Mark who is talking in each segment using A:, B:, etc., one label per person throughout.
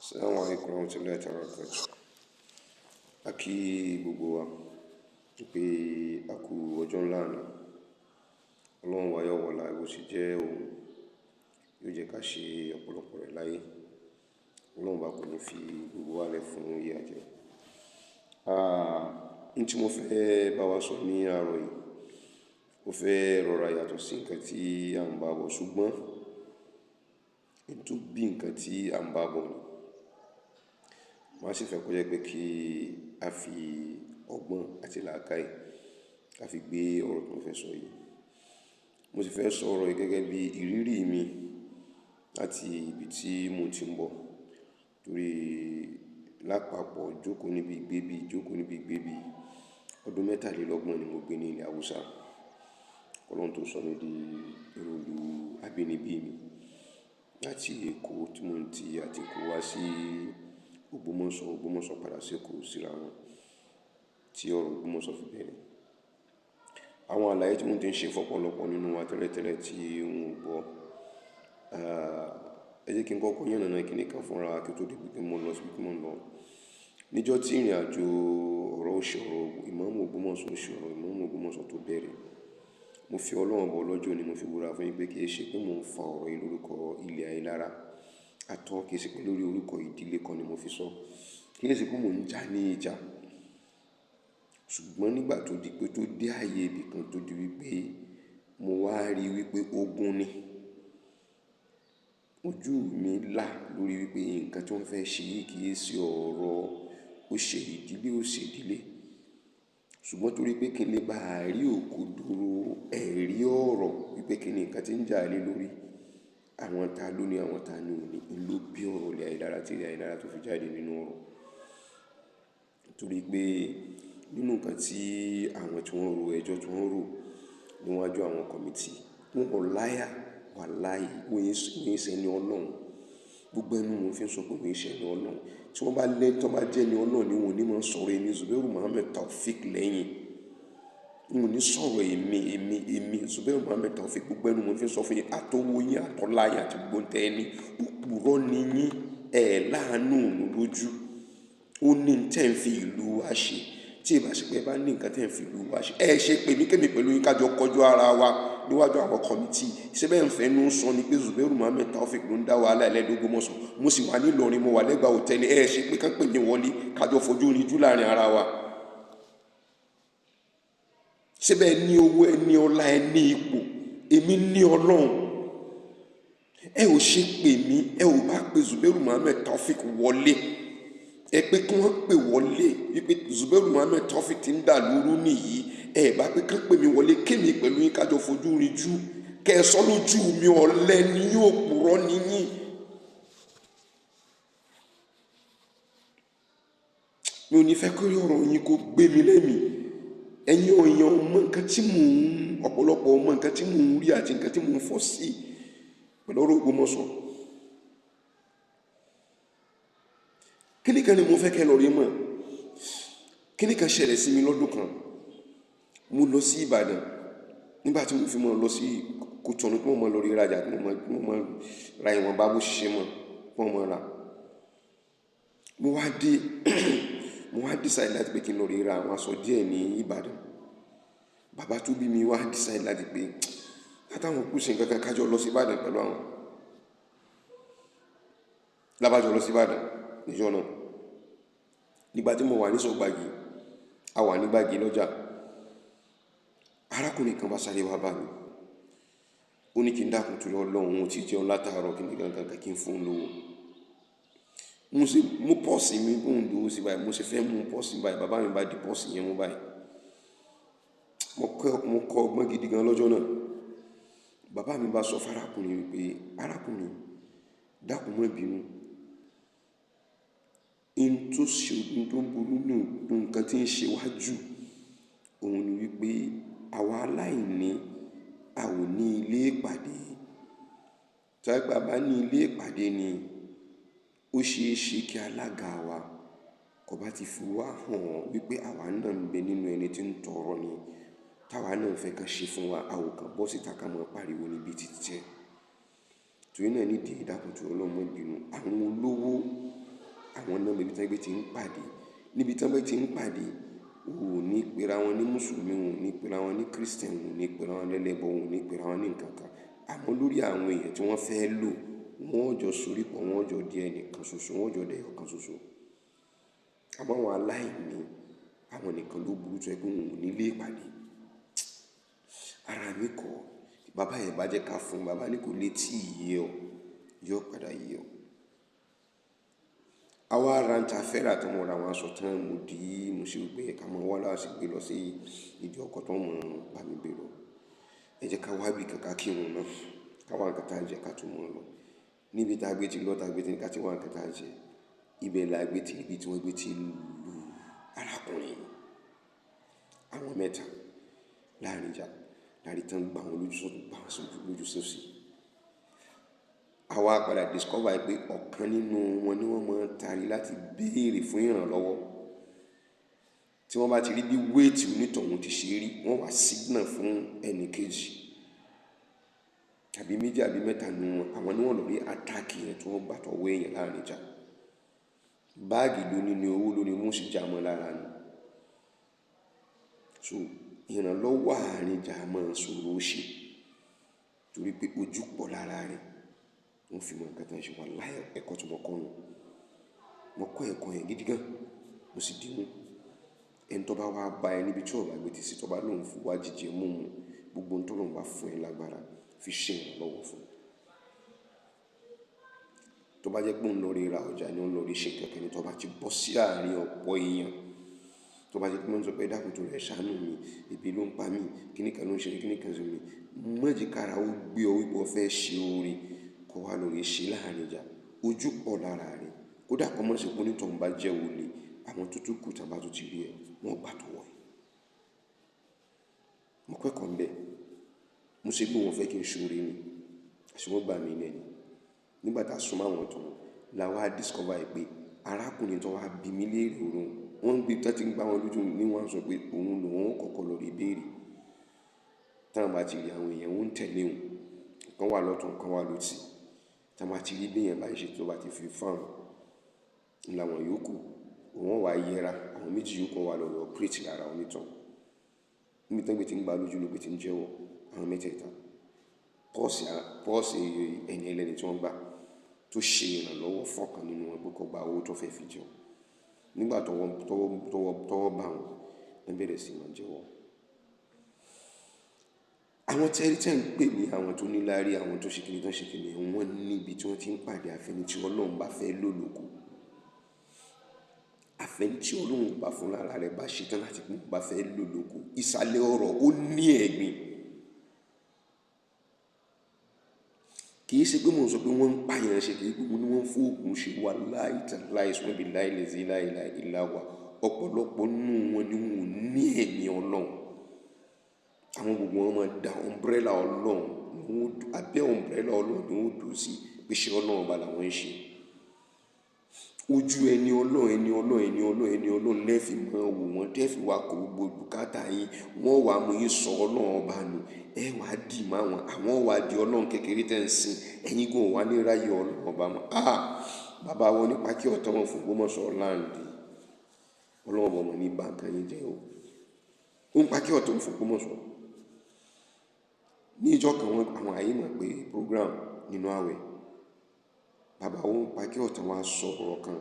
A: Assalamu alaikum warahmatullahi wabarakatuh. A kí gbogbo wa pé a kú ọjọ́ ńlá àná. Ọlọ́run wa yọ̀ wọ́lá bó ṣe jẹ́ òun yóò jẹ́ ká ṣe ọ̀pọ̀lọpọ̀ rẹ̀ láyé. Ọlọ́run bá kò ní fi gbogbo wa lẹ̀ fún ìyà jẹ. N tí mo fẹ́ bá wa sọ ní àárọ̀ yìí, mo fẹ́ rọra yàtọ̀ sí nǹkan tí à ń bá bọ̀, ṣùgbọ́n n tó bí nǹkan tí à ń bá bọ̀ ni. Màá sì fẹ́ kó jẹ́ pé kí a fi ọgbọ́n àti làákàyè ká fi gbé ọ̀rọ̀ tí mo fẹ́ sọ yìí. Mo sì fẹ́ sọ ọ̀rọ̀ yìí gẹ́gẹ́ bí ìrírí mi láti ibi tí mo ti ń bọ̀. Torí lápapọ̀ jókòó níbi gbébí ọdún 23 ni mo gbé ní ilẹ̀ Haúsá. Ọlọ́run tó sọ mí di ìlú abínibí mi láti Èkó tí mo ti àti Èkó wá sí Ògbómọ̀ṣọ́ padà sí Èkó síra wọn tí ọ̀rọ̀ Ògbómọ̀ṣọ́ fi bẹ̀rẹ̀. Àwọn àlàyé tí mo ti ń ṣe fọ́pọ̀lọpọ̀ nínú wa tẹ́lẹ̀tẹ́lẹ̀ tí n ò gbọ́. Ẹ jẹ́ kí n kọ́kọ́ yànnàná kíni kan fúnra kí ó tó di pé mo lọ síbi tí mo ń lọ. Níjọ́ tí ìrìnàjò ọ̀rọ̀ òṣòro ìmáàmù Ògbómọ̀ṣọ́ tó bẹ̀rẹ̀, mo fi Ọlọ́run bọ̀ lọ́jọ́ ni mo fi búra fún yín pé kì í ṣe pé mò ń fa ọ̀rọ̀ yìí lórúkọ ilẹ̀ ayé lára. Àtọ́ kì í ṣe pé lórí orúkọ ìdílé kan ni mo fi sọ. Kì í ṣe pé mò ń jà ní ìjà. Ṣùgbọ́n nígbà tó di pé tó dé ààyè ibì kan tó di wípé mo wá rí wípé ogun ni. Ojú mi là lórí wípé nǹkan tí wọ́n fẹ́ ṣe yìí kì í ṣe ọ̀rọ̀ òṣèdílé. Ṣùgbọ́n torí pé kí n lè bá rí òkodoro ẹ̀rí ọ̀rọ̀ wípé kí ni nǹkan tí ń jà lé lórí àwọn ta ló ní àwọn ta ni ò ní, n ló bí ọ̀rọ̀ ilẹ̀ ayélujára tí ilẹ̀ ayélujára tó fi jáde nínú ọ̀rọ̀. Torí pé nínú nǹkan tí àwọn tí wọ́n ro ẹjọ́ tí wọ́n rò níwájú àwọn kọ̀mítì, wọ́n kò láyà wà láàyè wọ́n yé ṣe ẹni Ọlọ́run. Gbogbo ẹnu mo fi ń sọ pé wọ́n yé ṣe ẹni Ọlọ́run. Tí wọ́n bá jẹ́ ẹni Ọlọ́run ni wọ́n ò ní máa sọ̀rọ̀ ẹni Zubairu Muhammad Taofeek lẹ́yìn. Wọ́n ò ní sọ̀rọ̀ èmi Zubairu Muhammad Taofeek. Gbogbo ẹnu mo fi ń sọ fún yín àtọwọ́ yín àtọ́láyà àti gbogbo ǹtẹ́ ẹni. Òpùrọ́ ni yín láàánú lójú. Ó ní tẹ́ ń fi ìlú wa ṣe. Tí ì bá ṣe pé ẹ bá ní nǹkan tẹ́ ń fi ìlú wa ṣe, ẹ ṣe pé kémi pẹ̀lú yín kájọ kọjú ara wa níwájú àwọn kọ̀mítì. Ṣé bẹ́ẹ̀ ń fẹ́ nu sọ ni pé Zubairu Muhammad Taofeek ló ń dá wàhálà ẹlẹ́dógómọ̀ṣọ́. Mo sì wà ní Ìlọrin, mo wà lẹ́gbàá hòtẹ́ẹ̀lì. Ẹ ṣe pé kán pè mí wọlé kájọ fojú rinjú láàrin ara wa. Ṣé bẹ́ẹ̀ ní owó, ẹ ní ọlá, ẹ ní ipò, èmi ní Ọlọ́run. Ẹ ò ṣe pè mí, ẹ ò bá pe Zubairu Muhammad Taofeek wọlé. Ẹ pé kí wọ́n pè wọlé wípé Zubairu Muhammad Taofeek ti ń dà lóru nìyí. Ẹ bá pé kán pè mí wọlé kémi pẹ̀lú yín kájọ fojú rinjú. Kẹ́ ẹ sọ lójú mi ọ̀lẹ ni yín, òpùrọ́ ni yín. Mi ò ní fẹ́ kí ọ̀rọ̀ yín kó gbé mi lẹ́mìí. Ẹ̀yin èèyàn mọ nǹkan tí ọ̀pọ̀lọpọ̀ mọ nǹkan tí mò ń rí àti nǹkan tí mò ń fọ́ sí pẹ̀lú ọ̀rọ̀ Ògbómọ̀ṣọ́. Kíni kan ni mo fẹ́ kẹ́ lọ rí mọ̀. Kíni kan ṣẹlẹ̀ sí mi lọ́dún kan. Mo lọ sí Ìbàdàn nígbà tí mo fi mọ́ lọ sí Kòtọ́nù tí mo mọ́ lọ rí rajà tí mo mọ́ ra ìwọ̀n bá bó ṣiṣẹ́ mọ́ fún ọmọ ra. Mo wá decide láti pé kí n lọ rí ra àwọn aṣọ díẹ̀ ní Ìbàdàn. Bàbá tó bí mi wá decide láti pé látàwọn kú sí nǹkan kan kájọ lọ sí Ìbàdàn pẹ̀lú àwọn. Lábájọ lọ sí Ìbàdàn níjọ́ náà. Nígbà tí mo wà ní Sọ̀gbàgì, a wà ní Gbàgì lọ́jà. Arákùnrin kan bá sáré wá bá mi. Ó ní kí n dákun torí Ọlọ́run ó ti jẹun látàárọ̀ kí n gangan kí n fún un lówó. Mo pọ́ọ̀sì mi bóun dúró sí báyìí. Mo ṣe fẹ́ mú pọ́ọ̀sì báyìí. Bàbá mi bá di pọ́ọ̀sì yẹn mú báyìí. Mo kọ́ ọgbọ́n gidi gan lọ́jọ́ náà. Bàbá mi bá sọ fún arákùnrin wípé arákùnrin dákun má bínú. In tó burú nù nǹkan tí ń ṣe wájú òun ni wípé àwa aláìní a ò ní ilé ìpàdé. Tí a bá ní ilé ìpàdé ni ó ṣe é ṣe kí alága wa kò bá ti fi wá hàn wípé àwa náà ń bẹ nínú ẹni tí ń tọrọ ni. Táwa náà fẹ́ kan ṣe fún wa, a ò kàn bọ́ síta ká máa pariwo níbi títí jẹ́. Torí náà nídìí ìdákun torí Ọlọ́run má bínú. Àwọn olówó mọ ibi tí wọ́n gbé ti ń pàdé. Níbi tí wọ́n gbé ti ń pàdé, ò ní pera wọn ní mùsùlùmí, ò ní pera wọn ní Christian, ò ní pera wọn lẹ́lẹ́bọ, ò ní pera wọn ní nǹkan kan. Àmọ́ lórí àwọn èèyàn tí wọ́n fẹ́ lò, wọ́n jọ sorípọ̀, wọ́n jọ di ẹnìkan ṣoṣo, wọ́n jọ dẹ ọ̀kan ṣoṣo. Àmọ́ àwọn aláìní, àwọn nìkan ló burú tó ẹ pé wọn ò ní lè pàdé. Ara mi kọ̀, bàbá yẹn bá jẹ́ ká fún, bàbá ní kò lè tí ì yé ọ, yóò padà yé ọ. Àwa ara ń ta fẹ́rà tó mọ̀ ra àwọn aṣọ tán, mo dì í, mo ṣe gbé ká mọ́ wá láti gbé lọ sí ìdí ọkọ̀ tó mọ̀ bá mi gbé lọ. Ẹ jẹ́ ká wá bí kankan kírun náà, ká wá nǹkan tá a jẹ ká tún mọ́ lọ. Níbi tá a gbé ti lọ, tá a gbé ti ní ká ti wá nǹkan tá a jẹ, ibẹ̀ la gbé ti ibi tí wọ́n gbé ti lu arákùnrin. Àwọn mẹ́ta láàrin ìjà, láàrin tán gbà wọn lójú sọ́tún, gbà wọn sójú lójú sósì. Àwa padà discover pé ọ̀kan nínú wọn ni wọ́n máa ń tari láti béèrè fún ìrànlọ́wọ́. Tí wọ́n bá ti rí bí wéètì onítọ̀hún ti ṣe rí, wọ́n wá signal fún ẹnì kejì tàbí méjì àbí mẹ́ta nínú wọn. Àwọn ni wọ́n lọ rí àtàkì yẹn tí wọ́n gbà tọwọ́ èèyàn láàrin ìjà. Báàgì lóní ni owó lóní mú sí jà mọ́ lára ni. So ìrànlọ́wọ́ àárín ìjà máa ń ṣòro ṣe torí pé ojú pọ̀ lára rẹ̀. Wọ́n fi mọ nǹkan tó ń ṣe wà láyọ̀ ẹ̀kọ́ tí mo kọ́ nù. Mo kọ́ ẹ̀kọ́ yẹn gidi gan, mo sì dì mú. Ẹni tó bá wá bá ẹ níbi tí ọ̀bà gbé ti sí, tó bá lóun fún wá jíjẹ mú mu, gbogbo ohun tó lóun bá fún ẹ lágbára fi ṣe ìrànlọ́wọ́ fún. Tó bá jẹ́ pé òun lọ rí ra ọjà ni òun lọ rí ṣe kẹ̀kẹ́ ni, tó bá ti bọ́ sí àárín ọ̀pọ̀ èèyàn, tó bá jẹ́ pé wọ́n sọ pé dákun tó rẹ̀ ṣàánú mi, ebi ló ń pa mí, kíní kan ló ń ṣe mí, kíní kan ṣe mí, má jẹ́ kára ó gbé ọ wípé o fẹ́ ṣe oore kó wá lórí ṣe láàrin ìjà. Ojú pọ̀ lára rẹ̀. Kódà kọ́ mọ́ sí pé onítọ̀hún bá jẹ́ olè, àwọn tó tún kù tí wọ́n bá tún ti rí ẹ, wọ́n gbà tó wọ̀ ẹ́. Mo kẹ́kọ̀ọ́ ńbẹ̀. Mo ṣe pé wọ́n fẹ́ kí n ṣoore ni, àṣé wọ́n gbà mí lẹ́ni. Nígbà tá a súnmọ́ àwọn tọ̀hún, la wá discover pé arákùnrin tó wá bí mi léèrè òun, wọ́n gbé tó ti ń gbá wọn lójú ní wọ́n sọ pé òun lòun kọ́kọ́ lọ rí béèrè. Táwọn bá ti rí àwọn èèyàn, wọ́n ń tẹ̀lé òun. Kan wà lọ́tùn, kan wà lósì. Táwọn bá ti rí bí èèyàn bá ṣe tó bá ti fi fáwọn, làwọn yòókù, wọ́n wá yẹra, àwọn méjì yòókù wà lọ operate lára onítọ̀hún. Níbi tí wọ́n gbé ti ń gbá lójú ló gbé ti ń jẹ́wọ́ àwọn mẹ́tẹ̀ẹ̀ta. Pọ́ọ̀sì ẹni ẹlẹ́ni tí wọ́n gbà tó ṣe ìrànlọ́wọ́ fọ́kàn nínú wọn pé kó gba owó tó fẹ́ fi jẹun. Nígbà tọ́wọ́ bá wọn, wọ́n bẹ̀rẹ̀ sí máa jẹ́wọ́. Àwọn tẹ́rítẹ́ ń pè ní àwọn tó níláárí, àwọn tó ṣe kìíní tó ṣe kìíní, wọ́n níbi tí wọ́n ti ń pàdé àfẹ́ni tí Ọlọ́run bá fẹ́ lò lóko. Àfẹ́ni tí Ọlọ́run bá fún lára rẹ̀ bá ṣetán láti pín bá fẹ́ lò lóko. Ìsàlẹ̀ ọ̀rọ̀ ó ní ẹ̀gbin. Kì í ṣe pé mo sọ pé wọ́n ń pààyàn ṣe, kì í pé mo ní wọ́n fún oògùn ṣe wà láì sùn bí láìlẹ̀ ìlàwà. Ọ̀pọ̀lọpọ̀ nínú wọn ni wọn ò ní ẹ̀mí Ọlọ́run. Àwọn gbogbo wọn máa da umbrella Ọlọ́run, abẹ́ umbrella Ọlọ́run ni wọ́n dùn sí pé ṣe Ọlọ́run bá làwọn ń ṣe. Ojú ẹni Ọlọ́run lẹ́fì máa wò wọ́n, tẹ́fì wá kó gbogbo bùkátà yín, wọ́n wà mú yín sọ Ọlọ́run ọba nù, ẹ wá dì má wọn, àwọn wà di Ọlọ́run kékeré tẹ́ ń sìn, ẹ̀yin kò wá ní ráyè Ọlọ́run ọba mọ́. Bàbá wọn nípa kí ọ̀tọ́ wọn fún Ògbómọ̀ṣọ́ láǹdì, Ọlọ́run ọba mọ̀ ní báńkà yín jẹ́ o. Ó ń pa kí ọ̀tọ́ wọn fún Ògbómọ̀ṣọ́. Ní ìjọ kan àwọn àyè mọ̀ pé program nínú àwẹ̀, bàbá wọn pa kí ọ̀tọ̀ wọn sọ ọ̀rọ̀ kan,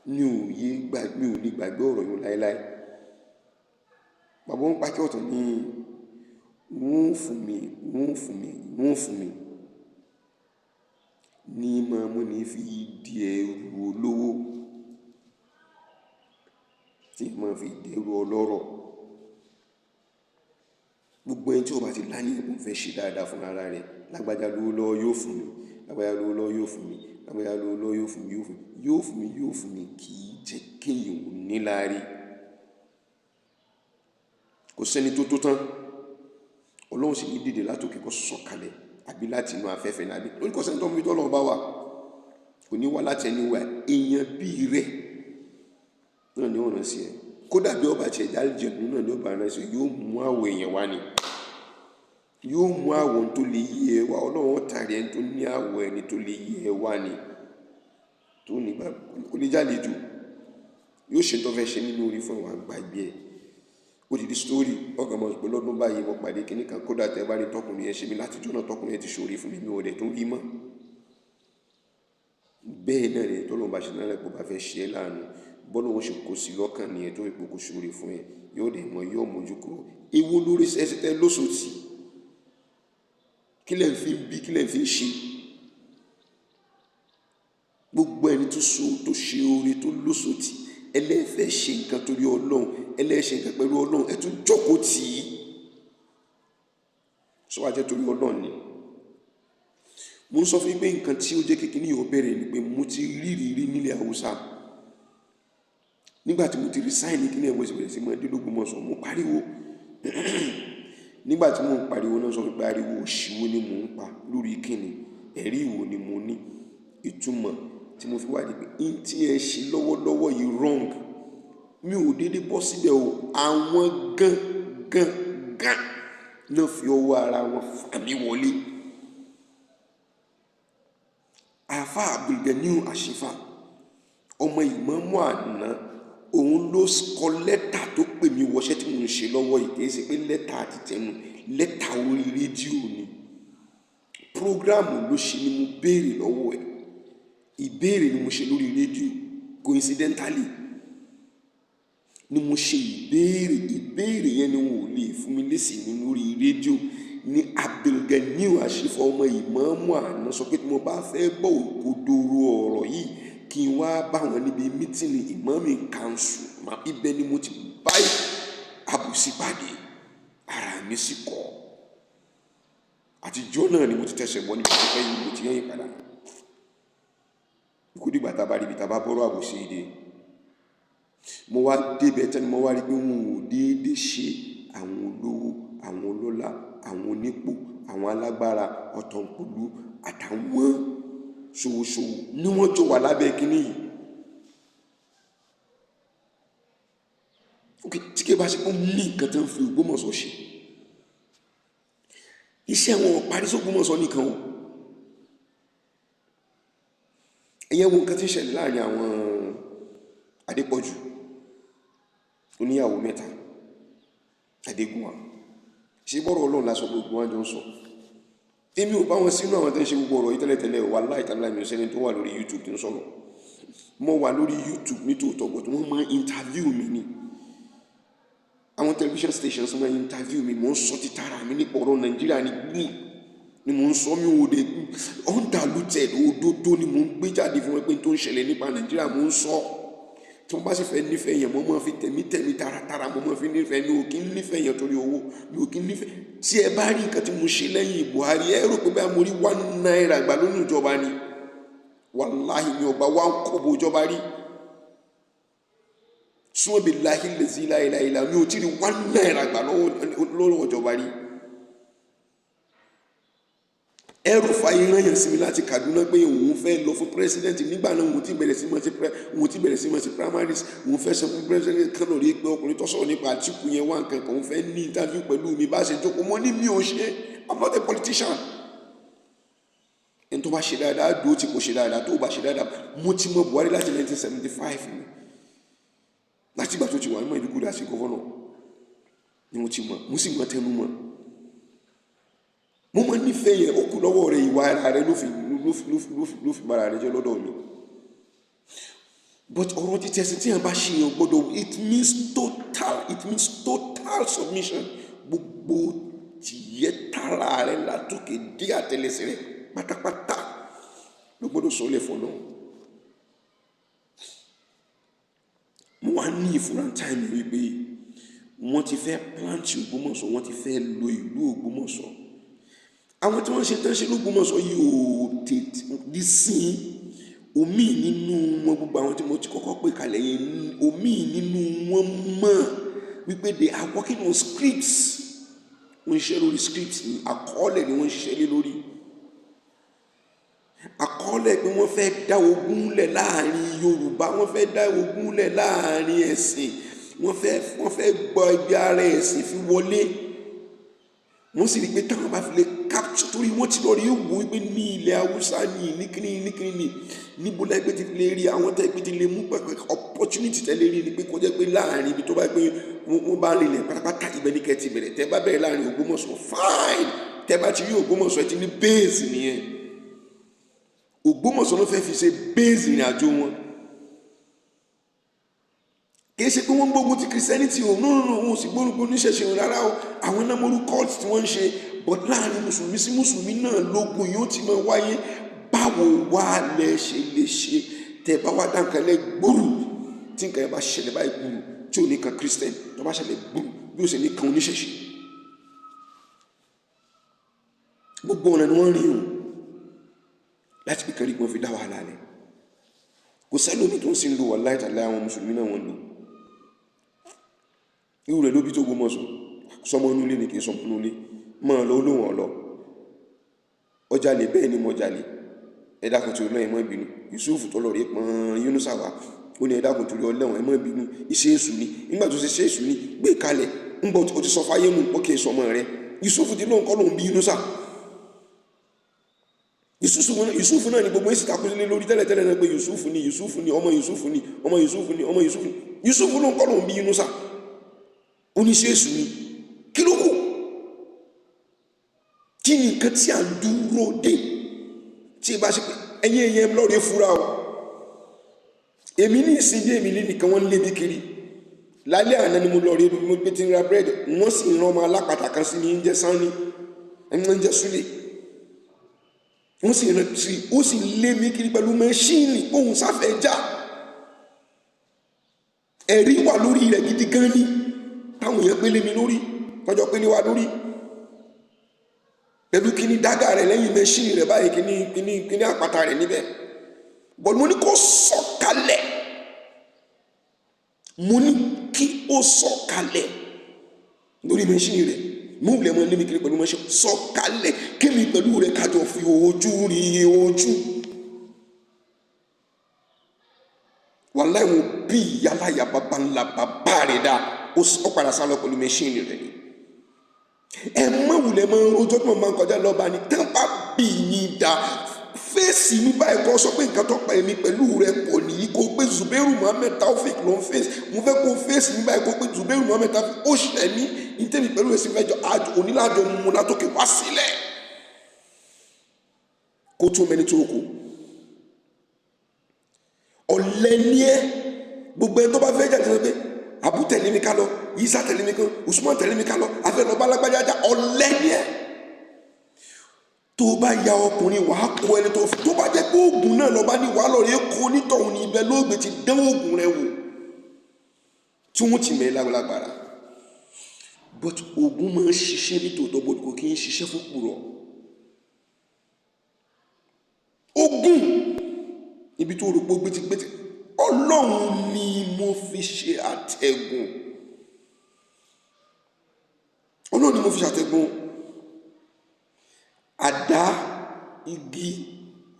A: mi ò lè gbàgbé ọ̀rọ̀ yìí láíláí. Bàbá wọn pa kí ọ̀tọ̀ ní wọ́n fún mi ní máa mú ní fi di ẹrù olówó tí máa fi di ẹrù ọlọ́rọ̀. Gbogbo ẹni tí ó bá ti lá ní ẹ̀bùn fẹ́ ṣe dáadáa fún ara rẹ̀, lágbájá lówó lọ́wọ́ yóò fún mi, lágbájá lówó lọ́wọ́ yóò fún mi, lágbájá lówó lọ́wọ́ yóò fún mi, kì í jẹ́ kéèyàn ò níláárí. Kò sẹ́ni tó tó tán. Ọlọ́run sì ní dìde látòkè kó sọ̀kalẹ̀ àbí láti inú afẹ́fẹ́ ní àbí lórí kọ́sẹ́ni tó ń fi tọ́lọ́ bá wà. Kò ní wá láti ẹni wà èèyàn bí rẹ̀ náà ni ó rán sí ẹ. Kódà bí ọba ti ẹ̀dá àlùjànnú náà ni ọba rán sí ẹ, yóò mú àwọ̀ èèyàn wá ni. Yóò mú àwọ̀ tó lè yé ẹ wá. Ọlọ́run ó tàrí ẹni tó ní àwọ̀ ẹni tó lè yé ẹ wá ni. Tó ní bá kò lè jálejò. yóò ṣe tó fẹ́ ṣe nínú orí fún àwọn àgbàgbé ẹ̀. Ó ti di story ọkàn mọ̀ pé lọ́dún báyìí mo pàdé kinní kan, kódà tẹ́ bá rí tọkùnrin yẹn ṣe mí láti jọ́nà tọkùnrin yẹn ti ṣòrí fún mi, mi ò dẹ̀ tó rí mọ́. Bẹ́ẹ̀ náà ni tó lọ́n bá ṣe náà lẹ́pọ̀ bá fẹ́ ṣe é láàánú, bọ́lá wọn ṣe kò sí lọ́kàn nìyẹn tó ipò kò ṣòrí fún ẹ, yóò dẹ̀ mọ yóò mójú kúrò. Ewo lórí ẹsẹ̀ tẹ́ lóṣòtì, kí lẹ̀ ń fi bí, kí lẹ̀ ń fi ṣe. Gbogbo ẹni tó ṣe oore tó lóṣòtì, ẹlẹ́fẹ́ ṣe nǹkan torí Ọlọ́run, ẹlẹ́ṣẹ̀ nǹkan pẹ̀lú Ọlọ́run, ẹ tún jókòó tì í. Sọ wá jẹ́ torí Ọlọ́run ni. Mo ń sọ fún yín pé nǹkan tí ó jẹ́ kékeré yóò bẹ̀rẹ̀ ni pé mo ti rí nílẹ̀ Haúsá. Nígbà tí mo ti rí sáìnì kí ní ẹ̀wọ̀n ìṣẹ̀lẹ̀ sí mọ́ Ògbómọ̀ṣọ́, mo pariwo. Nígbà tí mo ń pariwo náà sọ pé ariwo òṣìwò ni mò ń pa lórí kíni, ẹ̀rí ìwò ni mo ní. Ìtumọ̀ tí mo fi wá di pé in tí ẹ ṣe lọ́wọ́lọ́wọ́ yìí wrong. Mi ò dédé bọ́ síbẹ̀ o, àwọn gan náà fi ọwọ́ ara wọn fà mí wọlé. Àfà Abdulganiu Ashifa, ọmọ ìmáàmù àná, òun ló kọ lẹ́tà tó pè mí wọṣẹ́ tí mo ń ṣe lọ́wọ́ yìí. Kì í ṣe pé lẹ́tà àti tẹnu, lẹ́tà orí rédíò ni. Prógráàmù ló ṣe ni mo béèrè lọ́wọ́ ẹ̀. Ìbéèrè ni mo ṣe lórí rédíò, coincidentally ni mo ṣe ìbéèrè yẹn ni wọn ò lè fún mi lésì ní lórí rédíò. Ní Abdulganiu Ashifa ọmọ ìmáàmù àná sọ pé tí mo bá fẹ́ gbọ́ òkodoro ọ̀rọ̀ yìí kí n wá bá wọn níbi mítìnì ìmáàmù kanṣu. Ibẹ̀ ni mo ti bá àbùsí pàdé, ara mi sì kọ̀. Àtijọ́ náà ni mo ti tẹ̀sẹ̀ bọ́ níbi tó fẹ́ yìí, mo ti yẹ́yìn padà. Kó dìgbà tá a bá rí ibi tá a bá bọ́rọ̀ àbùsí ìdè. Mo wá débẹ̀ tẹ́ni mo wá rí pé wọn ò déédéé ṣe àwọn olówó, àwọn ọlọ́lá, àwọn onípò, àwọn alágbára, ọ̀tọ̀kùlú àtàwọn ṣòwòṣòwò ni wọ́n jọ wà lábẹ́ kínní yìí. Tí kí ẹ bá ṣe pé ní nǹkan tó ń fi Ògbómọ̀ṣọ́ ṣe, iṣẹ́ wọn ò parí sí Ògbómọ̀ṣọ́ nìkan o. Ẹ̀yẹ́ wo nǹkan tí ń ṣẹlẹ̀ láàrin àwọn Adépọ̀jù oníyàwó 3 Adégúnwà. Ṣé bọ́rọ̀ Ọlọ́run lásọ gbogbo wọn jọ ń sọ? Èmi ò bá wọn sínú àwọn tó ń ṣe gbogbo ọ̀rọ̀ yìí tẹ́lẹ̀tẹ́lẹ̀, wallahi ta'ala mi ò sẹ́ni tó wà lórí YouTube tí ń sọ̀rọ̀. Mo wà lórí YouTube ní tòótọ́, but wọ́n máa interview mi ni. Àwọn television stations máa interview mi, mo ń sọ ti tara mi nípa ọ̀rọ̀ Nàìjíríà ní gbìn ni mo ń sọ, mi ò dé undiluted òdodo ni mo ń gbé jáde fún wọn pé tó ń ṣẹlẹ̀ nípa Nàìjíríà mo ń sọ. Tí wọ́n bá sì fẹ́ nífẹ̀ẹ́ yẹn, mo máa fi tẹ̀mí taratara, mo máa fi nífẹ̀ẹ́. Mi ò kí ń nífẹ̀ẹ́ yẹn torí owó, mi ò kí ń nífẹ̀ẹ́. Tí ẹ bá rí nǹkan tí mo ṣe lẹ́yìn Buhari, ẹ rò pé bá mo rí 1 naira gbà lónìí ìjọba ni. Wàláhì mi ò gba 1 kobo ìjọba rí. Súnmọ́ bí láhì lẹ́sí láìláìlá, mi ò tí rí 1 naira gbà lọ́wọ́ ìjọba rí. Ẹrù fa ìran yẹn sí mi láti Kaduna pé òun fẹ́ lọ fún pírẹsidẹ́ntì. Nígbà náà òun ti bẹ̀rẹ̀ sí mọ́ sí primaries, òun fẹ́ sọ fún pírẹsidẹ́ntì kan lórí pé ọkùnrin tó sọ̀rọ̀ nípa Àtíkù yẹn wà nǹkan kan, òun fẹ́ ní interview pẹ̀lú mi bá ṣe jókòó. Mo ní mi ò ṣe, I'm not a politician. Ẹni tó bá ṣe dáadáa dúró tí kò ṣe dáadáa, tó bá ṣe dáadáa. Mo ti mọ Buhari láti 1975 ni. Láti ìgbà tó ti wà ní Maiduguri àti gọ́vọ́nà ni mo ti mọ̀, mo sì mọ̀ tẹnu mọ́. Mo máa nífẹ̀ẹ́ yẹn, ó kù lọ́wọ́ rẹ̀, ìwà ara rẹ̀ ló fi bára rẹ̀ jẹ́ lọ́dọ̀ mi. But ọ̀rọ̀ títí ẹ̀sìn tí yẹn bá ṣe yẹn gbọ́dọ̀, it means total submission. Gbogbo tìyẹ́ tara rẹ̀ látòkè dé àtẹ́lẹsẹ̀ rẹ̀ pátápátá ló gbọ́dọ̀ sọ́lẹ̀ fún náà. Mo wá ní ìfúra time wípé wọ́n ti fẹ́ plant Ògbómọ̀ṣọ́, wọ́n ti fẹ́ lo ìlú Ògbómọ̀ṣọ́. Àwọn tí wọ́n ṣe tán ṣe l'Ógbómọ̀ṣọ́ yìí ò tètè dí sí omi nínú wọn. Gbogbo àwọn tí mo ti kọ́kọ́ pè kalẹ̀ yẹn, omi nínú wọn mọ̀ wípé they are working on scripts. Wọ́n ń ṣiṣẹ́ lórí scripts ní àkọọ́lẹ̀ ni wọ́n ń ṣiṣẹ́ lé lórí. Àkọọ́lẹ̀ pé wọ́n fẹ́ dá ogun lẹ̀ láàrin Yorùbá, wọ́n fẹ́ dá ogun lẹ̀ láàrin ẹ̀sìn, wọ́n fẹ́ gbọ́ ẹgbẹ́ ara ẹ̀sìn fi wọlé. Wọ́n sì rí pé táwọn bá fi lè capture torí wọ́n ti lọ rí wò wípé ní ilẹ̀ Haúsá ní kíní níbo lẹ́gbẹ́ ti lè rí àwọn tẹ́gbẹ́ ti lè mú pẹ̀pẹ̀ opportunity tẹ́lẹ̀ rí ni pé kó jẹ́ pé láàrin ibi tó bá pé wọ́n bá rìnlẹ̀ pátápátá ibẹ̀ ní kẹ́ẹ̀tì bẹ̀rẹ̀ tẹ́ bá bẹ̀rẹ̀ láàrin Ògbómọ̀ṣọ́ fine tẹ́ bá ti rí Ògbómọ̀ṣọ́ ẹ ti ní base nìyẹn. Ògbómọ̀ṣọ́ ló fẹ́ fi ṣe base ìrìn àjò wọn. Kìí ṣe pé wọ́n gbógun ti Christianity o, no wọn ò sì gbógun níṣẹ̀ṣe o rárá o, àwọn náà mọ́rú cult tí wọ́n ń ṣe, but láàrin mùsùlùmí sí mùsùlùmí náà lógun yóò ti máa wáyé. Báwo wá lẹ ṣe lè ṣe tẹ bá wá dá nǹkan lẹ gbòòrò tí nǹkan yẹn bá ṣẹlẹ̀ báyìí gbòòrò tí ò ní kan Christian tó bá ṣẹlẹ̀ gbòòrò bí ó ṣe ní kan oníṣẹ̀ṣe. Gbogbo ọ̀nà ni wọ́n rí o láti fi kẹ́rì wọn fi dá wàhálà lẹ̀. Kò sẹ́lómi tó ń sin lo wà láìtàlẹ́ àwọn mùsùlùmí náà wọ́n lò. Irú rẹ̀ ló bí tó Ògbómọ̀ṣọ́ sọmọ inú ilé ni kì í sọmọ inú ilé máa lọ olóhùn ọ̀lọ́ ọjà lè bẹ́ẹ̀ ni mo jalè ẹ̀dá kan torí ọlọ́run ẹ má bínú. Yusuf tó lọ rí pọn Yunusa wá ó ní ẹ̀dá kan torí ọlọ́run ẹ má bínú iṣẹ́ èṣù ni nígbà tó ṣe èṣù ni gbé kalẹ̀ ń bọ̀ ó ti sọ fáyé nù pọ́ kì í sọmọ rẹ. Yusuf ti lóun kọ́ lòun bí Yunusa. Yusuf náà ni gbogbo èsì takulé lórí tẹ́lẹ̀tẹ́lẹ̀ náà pé Yusuf ni ọmọ Yusuf ni ọmọ Yusuf ni ọmọ Yusuf ni. Yusuf lóun kọ́ lòun bí Yunusa oníṣẹ́ èṣù ni. Kí ló kù? Kí ni nǹkan tí à ń dúró dé tí bá ṣe pé ẹ̀yìn lọ́rẹ̀ fúra o? Èmi ní ìsinmi èmi lé nìkan wọ́n lé bí kiri. Lálẹ́ àná ni mo lọ rí mo gbé tí ń ra búrẹ́dì wọ́n sì rán ọmọ alápàtà kan sí ní ń jẹ́ Sanni ẹni ń jẹ́ Súlè. Wọ́n sì rán sí ó sì lé mi kiri pẹ̀lú mẹ́ṣíìnì òun sáfẹ́ já. Ẹ̀rí wà lórí rẹ̀ gidi gan ni táwọn èèyàn pélé mi lórí tọ́jọ́ pélé wa lórí pẹ̀lú kíní dágà rẹ̀ lẹ́yìn mẹ́ṣíìnì rẹ̀ báyìí kíní àpáta rẹ̀ níbẹ̀. Bọ̀ mo ní kó sọ̀kalẹ̀, mo ní kí ó sọ̀kalẹ̀ lórí mẹ́ṣíìnì rẹ̀ mú ilẹ̀ mọ́ lémi kiri pẹ̀lú mẹ́ṣíìnì sọ̀kalẹ̀ kémi pẹ̀lú rẹ̀ kájọ fi ojú rí ojú. Wàláhì wọn bí yálàyà bàbá ńlá bàbá rẹ̀ dá ó padà sá lọ pẹ̀lú mẹ́ṣíìnì rẹ̀ ni. Ẹ mọ wulẹ̀ mọ ojú tó máa ń kọjá lọ́ba ni tẹ́ bá bí yín dá fèsì mi báyìí kọ́ sọ pé nǹkan tó pa èmi pẹ̀lú rẹ̀ pọ̀ nìyí kó pé Zubairu Muhammed Taofik ló ń fèsì mo fẹ́ kó fèsì mi báyìí kó pé Zubairu Muhammed Taofik ó ṣẹ̀ ní ìtẹ́mi pẹ̀lú èsì mẹ́jọ onílàjọ mu látòkè wá sílẹ̀ kó tún mẹ́ni tó kù. Ọ̀lẹ ní ẹ gbogbo ẹ tó bá fẹ́ jáde lọ pé Abu tẹ̀lé mi ká lọ Isa tẹ̀lé mi kan Usman tẹ̀lé mi ká lọ afẹ́ lọ bá alágbájá já. Ọ̀lẹ ní ẹ tó bá ya ọkùnrin wàá kó ẹni tó bá jẹ́ pé oògùn náà lọ bá ní wàá lọ rí kó nítọ̀hún ní ibẹ̀ lóògbé ti dán oògùn rẹ wò tí wọ́n ti mẹ́ lágbára. But oògùn máa ń ṣiṣẹ́ nítòótọ́ bó kò kí ń ṣiṣẹ́ fún pùrọ̀. Oògùn ibi tó rò pé gbẹ́tìgbẹ́tì Ọlọ́run ni mo fi ṣe àtẹ̀gùn. Ọlọ́run ni mo fi ṣe àtẹ̀gùn. Àdá igi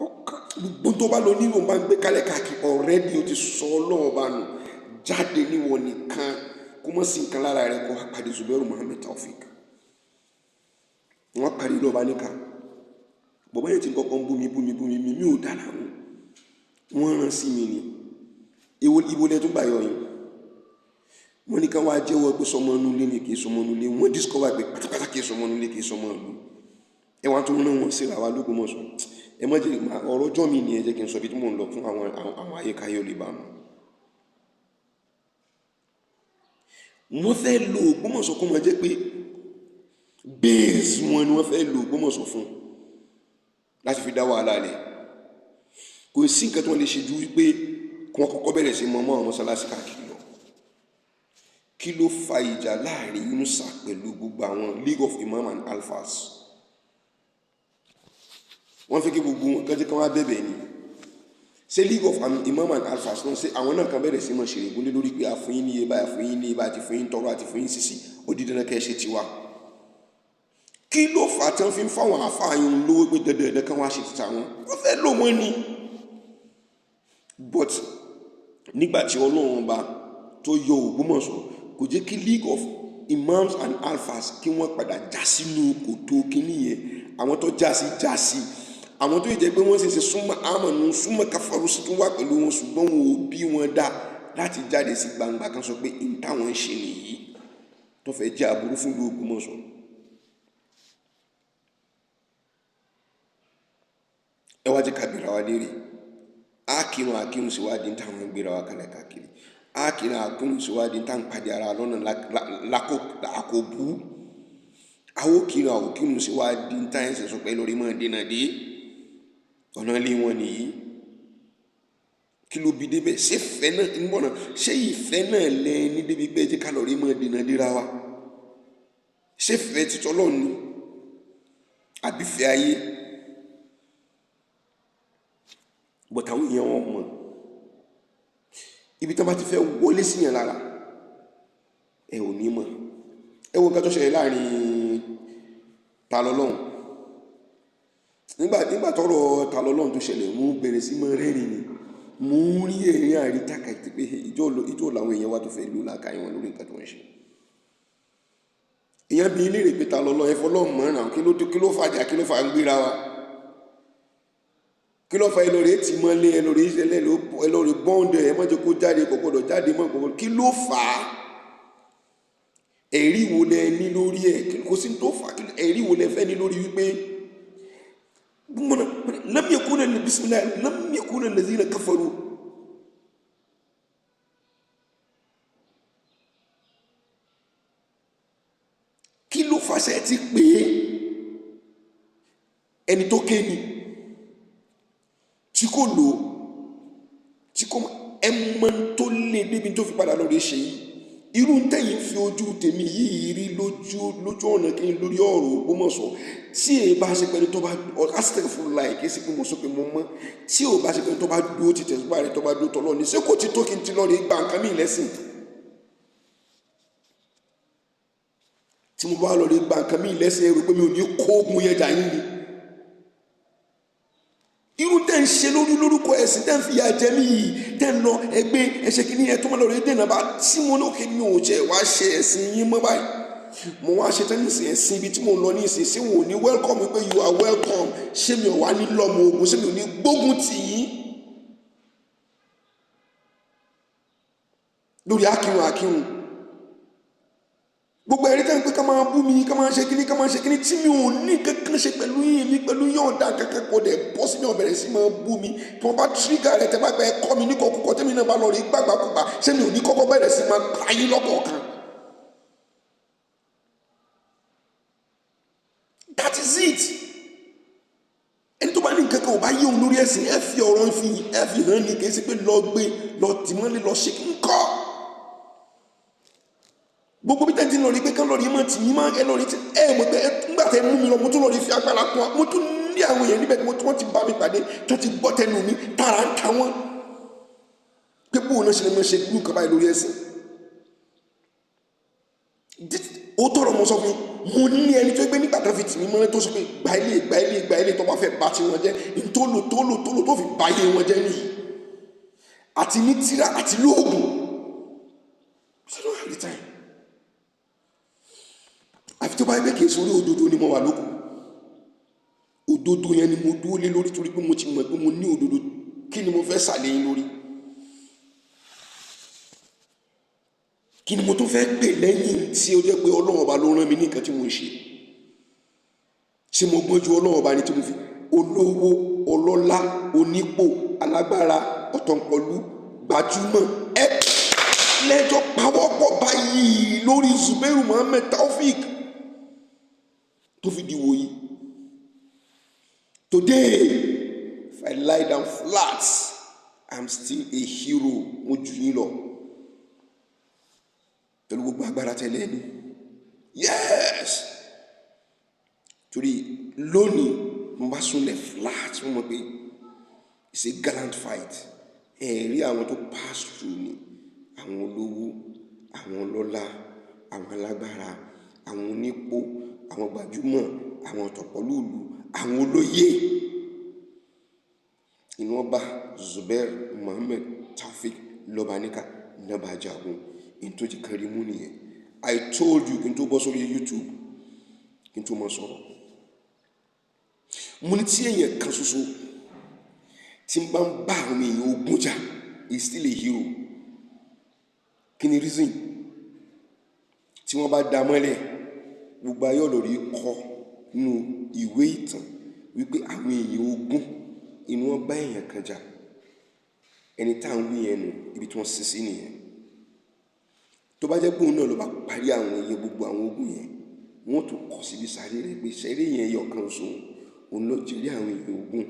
A: ọkà gbogbo tó bá lọ nílò máa ń gbé kálẹ̀ káàkiri ọ̀rẹ́dì ó ti sọ Ọlọ́run bá nù jáde níwọ̀n nìkan kó mọ̀ sí nǹkan lára rẹ̀ kó pàdé Zubairu Muhammed Taofik. Wọ́n parí lọ́ba nìkan bọ̀bọ́ yẹn ti kọ́kọ́ ń bú mi ò dára wọ́n rán sí mi ni ìwò lẹ́ tún gbàyọ̀ yìí wọ́n ní ká wá jẹ́wọ́ pé sọmọ inú ilé ni kì í sọmọ inú ilé wọ́n discover pé pátápátá kì í sọmọ inú ilé kì í sọmọ ìlú. Ẹ wá tó rán wọn síra wa l'Ógbómọ̀ṣọ́ ẹ má jẹ́ ọ̀rọ̀ ọjọ́ mi ni ẹ jẹ́ kí n sọ bí tí mò ń lọ fún àwọn ayékáyé ò lè bá mu. Wọ́n fẹ́ lo Ògbómọ̀ṣọ́ kó máa jẹ́ pé base wọn ni wọ́n fẹ́ lo Ògbómọ̀ṣọ́ fún láti fi dá wàhálà lẹ̀. Kò sí nǹkan tí wọ́n lè ṣe ju wípé kí wọ́n kọ́kọ́ bẹ̀rẹ̀ sí mọ́ àwọn mọ́sálásí káàkiri lọ. Kí ló fa ìjà láàrin Yunusa pẹ̀lú gbogbo àwọn League of Imam and Alphas? Wọ́n fẹ́ kí gbogbo wọn kẹ́jẹ́ kan wá bẹ̀bẹ̀ ni. Ṣé League of Imam and Alphas náà ṣe àwọn náà kan bẹ̀rẹ̀ sí mọ̀ ṣe ìgúnlé lórí pé àfúnyín ní ibà àfúnyín ní ibà àti fúnyín tọrọ àti fúnyín sísì ó di dandan kẹ́ ṣe tiwa. Kí ló fà á tí wọ́n fi ń fáwọn àfáàyàn lówó pé dandan kan wá ṣe ti tàwọn? Wọ́n fẹ́ lò wọ́n ni. But nígbà tí Ọlọ́run bá tó yọ Ògbómọ̀ṣọ́ kò jẹ́ kí League of imams and alphas kí wọ́n padà já sínú kòtò kínní yẹn, àwọn tó já sí àwọn tó jẹ́ pé wọ́n sì ṣe súnmọ́ àmọ̀nù súnmọ́ káfàrú sí tún wà pẹ̀lú wọn ṣùgbọ́n wọn ò bí wọn dá láti jáde sí gbangba kan sọ pé n táwọn ń ṣe nìyí tó fẹ́ jẹ́ aburú fún ìlú Ògbómọ̀ṣọ́. ẹ wá jẹ́ ká bèèrè wa léèrè, àkírun síwádìí táwọn ń gbéra wa kalẹ̀ káàkiri, àkírun síwádìí táwọn ń pàdé ara lọ́nà lákòbú, àwòkírun síwádìí táwọn ń sọ pé lórí mọ́ dènà dé ọ̀nà ilé wọn nìyí. Kí ló bi débẹ̀? Ṣé ìfẹ́ náà ń bọ̀ náà? Ṣé ìfẹ́ náà lẹ ní débi pé jẹ́ ká lọ rí mọ́ dènà déra wa? Ṣé ìfẹ́ títọ́ lọ́ọ̀ ni àbí ìfẹ́ ayé? Bọ̀tà àwọn èèyàn wọn mọ̀ ibi tí wọ́n bá ti fẹ́ wọlé sí yẹn lára ẹ ò ní mọ̀. Ẹ wo nǹkan tó ṣẹlẹ̀ láàrin Talọ́lọ́hun nígbà tọ́rọ̀ Talọ́lọ́hun tó ṣẹlẹ̀, mú bẹ̀rẹ̀ sí mọ́ rẹ́rìn ni, mú rí ẹ̀rín àríntàkà pé ìjọ làwọn èèyàn wá tó fẹ́ lò láàkà wọn lórí nǹkan tó ń ṣe. Èèyàn bí ilé rẹ̀ pé Talọ́lọ́hun ẹ̀fọ́ lọ́hùn mọ́ràn kí ló fàjà, kí ló fà ń gbéra wa, kí ló fà ẹlọ́rẹ̀ tí mọ́lé ẹlọ́rẹ̀ bọ́ǹdẹ̀ ẹ má jẹ́ kó jáde, kò gbọdọ̀ jáde mọ́, kí ló fà á? Ẹ̀rí wo lẹ ní lórí ẹ̀? Kò sí tó fà á. Ẹ̀rí wo lẹ fẹ́ ní lórí wípé lam yakuna allazina kafaru kí ló fàṣẹ ti pé ẹni tó ké ni tí kò lò tí kò ẹmọ tó lé débi tó fi padà lọ rí ṣe yìí. Irú tẹ̀yìn fi ojú tèmi yìí rí lójú ọ̀nà kí n lórí ọ̀rọ̀ Ògbómọ̀ṣọ́ tí èyí bá ṣe pẹ̀lú tó bá astaghfirullah kí sí pé mo sọ pé mo mọ́, tí ò bá ṣe pẹ̀lú tó bá dúró ti tẹ̀síwá rẹ̀ tó bá dúró tọ́lọ́ ní ṣé kò ti tó kí n ti lọ rí gba nǹkan mí lẹ́sìn? Tí mo bá lọ rí gba nǹkan mí lẹ́sìn ẹrù pé mi ò ní kó ogun yẹn jà yín ni. Irú tẹ́ ń ṣe lórúkọ ẹ̀sìn tẹ́ ń fi ya jẹ mí yìí, tẹ́ ń lọ ẹgbẹ́ ẹ̀ṣẹ̀ kìíní ẹ̀ tó máa lọ rí dènà bá tí mo lókè mi ò jẹ́ wá ṣe ẹ̀sìn yín mọ́ báyìí. Mo wá ṣe tẹ́lẹ̀ sí ẹ̀sìn ibi tí mo lọ ní ìsìn sí wọn ò ní welcome pé you are welcome. Ṣé mi ò wá ní lọ́mọ ogun? Ṣé mi ò ní gbógun tì yín lórí akírun? Gbogbo ẹ̀rí tẹ́ ń pé ká máa bú mi, ká máa ṣe kíní tí mi ò ní kankan ṣe pẹ̀lú yín, mi pẹ̀lú yọ̀ǹda kankan kò dẹ̀ bọ́ sí mi ọ̀bẹ̀rẹ̀ sí máa bú mi. Tí wọ́n bá tírígà rẹ̀ tẹ́ bá gbẹ ẹ̀kọ́ mi ní kọ̀ọ̀kọ̀ tẹ́mi náà bá lọ rí gbàgbàkúgbà, ṣé mi ò ní kọ́kọ́ bẹ̀rẹ̀ sí máa pa yín lọ́kọ̀ọ̀kan? That is it. Ẹni tó bá ní nǹkan kan ò bá yé òun lórí ẹ̀sìn ẹ fi ọ̀rọ̀ ẹ fi hàn ní kì í ṣe pé lọ gbé lọ tìmọ́lé lọ ṣe nǹkan. Gbogbo bí tẹ́ntì lọ rí pé kán lọ rí mọ́ tì mí máa ẹ lọ rí tí ẹ mọ̀ pé nígbà tẹ́ mú mi lọ mo tún lọ rí fi agbára kún wa, mo tún ní àwọn èèyàn níbẹ̀ tí wọ́n ti bá mi pàdé tó ti gbọ́ tẹnu mi tààrà ń ta wọ́n pé bóun náà ṣe lè mọ́ ṣe gbú nǹkan báyìí lórí ẹ̀sìn. Ó tọrọ mọ sọ fún mo ní ẹni tó gbé nígbà tó fi tì mí mọ́lẹ́ tó sọ pé gba ilé tó bá fẹ́ bá ti wọn jẹ́ ntólò tó fi bá ilé wọn jẹ́ nìyí àti ní tírà àti lóògùn. I don't have the time. Àfi tó bá yẹ kí èso orí òdodo ni mo wà lóko, òdodo yẹn ni mo dúró lé lórí torí pé mo ti mọ̀ pé mo ní òdodo. Kí ni mo fẹ́ sàlẹ̀ yín lórí? Kí ni mo tún fẹ́ pè lẹ́yìn tí ó jẹ́ pé Ọlọ́run ọba ló rán mi ní nǹkan tí mo ń ṣe? Ṣé mo gbọ́n ju Ọlọ́run ọba ní tí mo fi olówó, ọlọ́lá, onípò, alágbára, ọ̀tọ̀pọ̀lú, gbajúmọ̀ ẹ lẹ́jọ́ pawọ́pọ̀ báyìí lórí Zubairu Muhammed Taofeek tó fi diwò yìí? Today if I lie down flat I'm still a hero. Mo jù yín lọ pẹ̀lú gbogbo agbára tẹ́lẹ̀ ni. Yes, torí lónìí mo bá súnlẹ̀ flat mo mọ̀ pé it's a gallant fight. Rí àwọn tó pass through ni àwọn olówó, àwọn ọlọ́lá, àwọn alágbára, àwọn onípò, àwọn gbajúmọ̀, àwọn ọ̀tọ̀pọ̀lúùlù, àwọn olóyè. Inú ọba Zubairu Muhammed Taofeek lọ́ba níkà nàbà jagun. In tó ti kárí mú nìyẹn. I told you kí n tó bọ́ sórí YouTube kí n tó mọ sọ̀rọ̀ mo ní tí èèyàn kan ṣoṣo tí n bá ń bá àwọn èèyàn ogun jà is still a hero. Kí ni reason? Tí wọ́n bá dá mọ́lẹ̀ gbogbo ayé ọ̀lọ́rí kọ nínú ìwé ìtàn wípé àwọn èèyàn ogun inú wọn bá èèyàn kan jà ẹni tá à ń wí yẹn nù ibi tí wọ́n sì sí nìyẹn. Tó bá jẹ́ pé òun náà ló bá parí àwọn èèyàn gbogbo àwọn ogun yẹn wọ́n tún kọ síbi sáré rẹ̀ pé sẹ́rí yẹn yọ kan sóun òun lọ jẹ́rí àwọn èèyàn ogun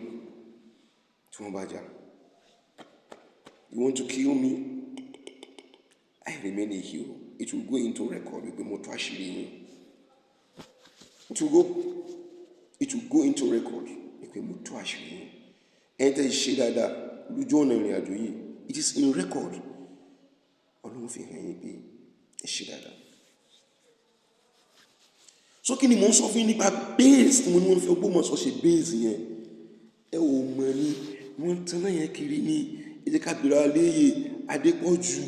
A: tí wọ́n bá jà. You want to kill me? I remain a hero. It will go into record wípé mo tó àṣírí yín. It will go into record wípé mo tó àṣírí yín. Ẹni tẹ́ ṣe dáadáa lójú ọ̀nà ìrìn àjò yìí it is in record. Ọlọ́run fi hàn yín pé ẹ ṣe dáadáa. So kí ni mo ń sọ fún yín nípa base tí mo ní wọ́n fi Ògbómọ̀ṣọ́ ṣe base yẹn? Ẹ ò mọ̀ ni wọ́n tán náà yẹn kiri ní Ẹ̀jẹ̀kábìrà Aléyè Adépọ̀jù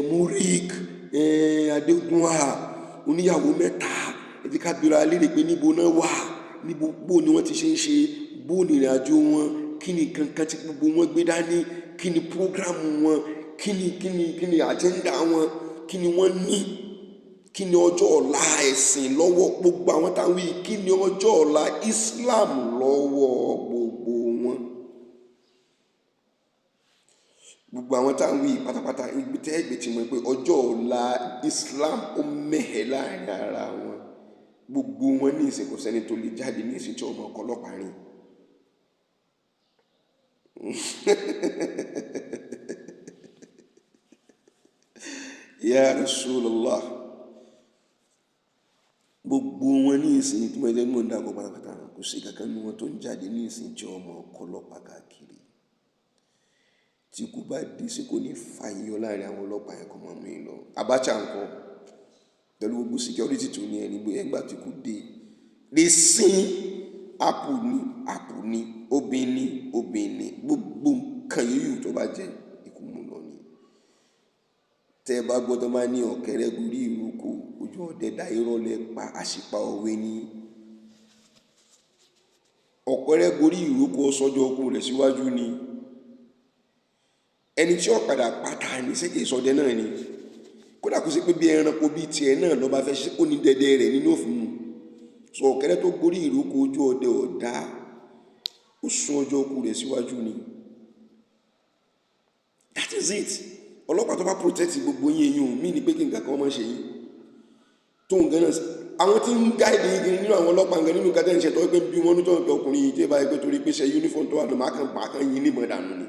A: Murik Adégúnwà oníyàwó mẹ́ta Ẹ̀jẹ̀kábìrà Aléyè pé níbo náà wà níbo bó ni wọ́n ti ṣe ń ṣe bó ni ìrìn àjò wọn kí ni kankan tí gbogbo wọn gbé dání kí ni program wọn kí ni agenda wọn kí ni wọ́n ní kí ni ọjọ́ ọ̀la ẹ̀sìn lọ́wọ́ gbogbo àwọn táwọn yìí kí ni ọjọ́ ọ̀la Islam lọ́wọ́ gbogbo wọn. Gbogbo àwọn táwọn yìí pátápátá ibi tẹ́ ẹgbẹ́ tí mo pé ọjọ́ ọ̀la Islam ó mẹ́hẹ̀ láàrin ara wọn gbogbo wọn ní ìsìn kò sẹ́ni tó lè jáde ní ìsìn tí ọmọ ọkọ ọlọ́pàá rìn. Ya Rasulullah gbogbo wọn ní ìsìn tí mo ẹgbẹ́ mọ̀ ń dàgbọ́ pátápátá kò sí kankan ní wọn tó ń jáde ní ìsìn tí ọmọ ọkọ ọlọ́pàá káàkiri tí kò bá dé sí kò ní fàyọ láàrin àwọn ọlọ́pàá yẹn kọ́ mọ́ mi lọ. Abacha ńkọ́ pẹ̀lú gbogbo security tó ní ẹni bóyá ẹgbà tí kò dé lè sin apu ní obìnrin gbogbo nǹkan yóò tó bá jẹ́ ikú mú lọ ni. Tẹ́ bá gbọ́dọ̀ máa ní ọ̀kẹ́rẹ́ gorí ìrókò ojú ọdẹ dá irọ́ lẹ pa àṣìpa òwe ní ọ̀kẹ́rẹ́ gorí ìrókò ọsọjọ́ ọkùn rẹ̀ síwájú ni ẹni tí ọ̀kadà pátá ní sékè ìsọdẹ náà ni kódà kó sí pé bí ẹranko bíi tiẹ̀ náà lọ́ba fẹ́ ṣe kó ní dẹdẹ rẹ̀ nínú òfin mu sọ ọ̀kẹ́rẹ́ tó gorí ìrókò ojú ọdẹ ọ̀dá ó sún ọjọ́ ọkùn rẹ̀ síwájú ni. That is it. Ọlọ́pàá tó bá protect gbogbo yín èyàn mí ní pé kí nǹkan kan máa ṣe yín tó ń gánà àwọn tí ń gáìdì yín nínú àwọn ọlọ́pàá nǹkan nínú kátà ìṣẹ́ tó pé bí wọ́n ní tó ń pẹ ọkùnrin yìí tí ó bá yẹ pé torí pé ṣe uniform tó wà lọ́mọ akàn yín ní ìmọ̀ dànù ni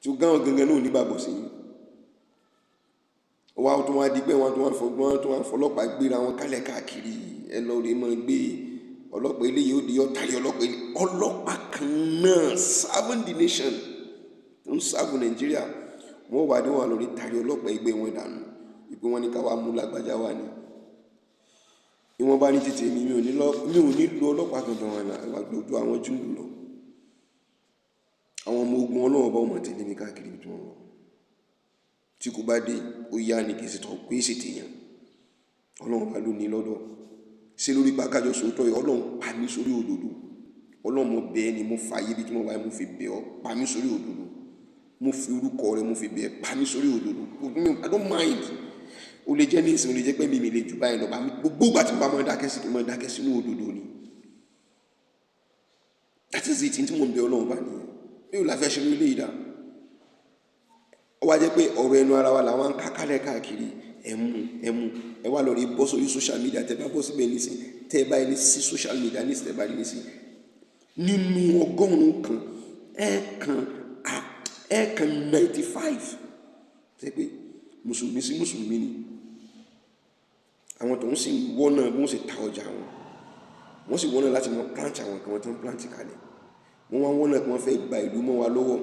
A: tí ó gáwọn gangan náà nígbàgbọ́ sí yín wọ́n tó wá di pé wọ́n tó wá fọgbọ́n tó wá fọlọ́pàá gbéra wọn kálẹ̀ káàkiri ẹ lọ rí mọ́ gbé ọlọ́pàá eléyìí ó di ọ̀tàrí ọlọ́pàá kan náà serving the nation tó ń serve Nàìjíríà wọ́n wà ní wọn lórí tàrí ọlọ́pàá ẹgbẹ́ wọn dànù ìpé wọn ní káwà mú lágbàjá wà ní ìwọ̀n bá ní títí mi ò ní lo ọlọ́pàá gangan wọn àgbàgbọ́dọ̀ àwọn júùlù lọ àwọn ọmọ ogun ọlọ́wọ́ bá wọn tẹ̀lé ní káàkiri tí wọ́n lọ tí kò bá dé ó yá ní kìí sètò pé sètèyàn ọlọ́run bá ló ní lọ́dọ̀ sí lórí pàkájọ sóòótọ́ yìí ọlọ́run pa mí sórí òdodo ọlọ́run mo bẹ́ẹ̀ ni mo fàyè bí tí mo wáyé mo fi bẹ́ ọ pa mí sórí òdodo mo fi orúkọ rẹ mo fi bẹ́ẹ̀ pa mí sórí òdodo I don't mind o lè jẹ́ ní ìsìn o lè jẹ́ pé mi lè jù báyìí lọ bá mi gbogbo ìgbà tí mo bá mọ dákẹ́ sí kí n mọ dákẹ́ sínú òdodo ni that is it tí mo ń bẹ ọlọ́run bá nìyẹn bí o láfẹ́ ṣe lórí ìdá ó wá jẹ́ pé ọ̀rọ̀ ẹnu ara wa làwọn ń kákálẹ̀ káàkiri ẹ̀mú ẹ wá lọ rí bọ́ sórí social media tẹ́ bá bọ́ síbẹ̀ nísìn tẹ́ bá ẹni sí social media nísìn tẹ́ bá rí nísìn nínú 100 kan ẹ̀ẹ̀kan 95 tẹ́ pé mùsùlùmí sí mùsùlùmí ni àwọn tó ń sì wọ́nà bí wọ́n sì ta ọjà wọn wọ́n sì wọ́nà láti mọ plant àwọn kan wọ́n tó ń plant kalẹ̀ wọ́n wá wọ́nà kí wọ́n fẹ́ gba ìlú mọ́ wa lọ́wọ́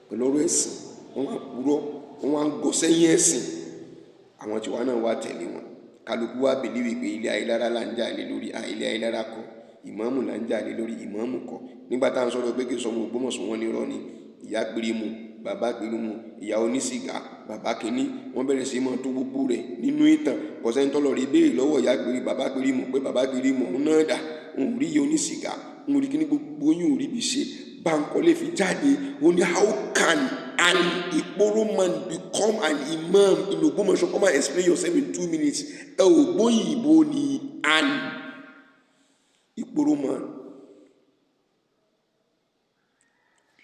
A: pẹ̀lú ọ̀rọ̀ ẹ̀sìn wọ́n wá purọ́ wọ́n wá ń gọ sẹ́yìn ẹ̀sìn àwọn tí wọ́n náà wá tẹ̀lé wọn kálukú wá bèlíwì pé ilé ayélujára là ń jà lé lórí ilé ayélujára kọ́ ìmáàmù là ń jà lé lórí ìmáàmù kọ́ nígbà táwọn sọ̀rọ̀ pé kí sọmọ Ògbómọ̀ṣọ́ wọn ní irọ́ ni ìyá péré mu bàbá gbẹrùmù, ìyá onísìgá, bàbá kìíní, wọ́n bẹ̀rẹ̀ sí mọ́ tó gbogbo rẹ̀ nínú ìtàn. Kọ̀sẹ́ni tọ́lọ̀ rí béèrè lọ́wọ́ ìyá gbèrè bàbá gbẹrùmù pé bàbá gbẹrùmù òun náà dà, òun rí ìyá onísìgá, òun rí kíní, gbogbo yín ò rí bí ṣe. Bankole fi jáde, ó ní how can an Ìgboro man become an imam in Ògbómọ̀ṣọ́? Come and explain yourself in 2 minutes. Ẹ ò gbóyìnbó ni an Ìgboro man.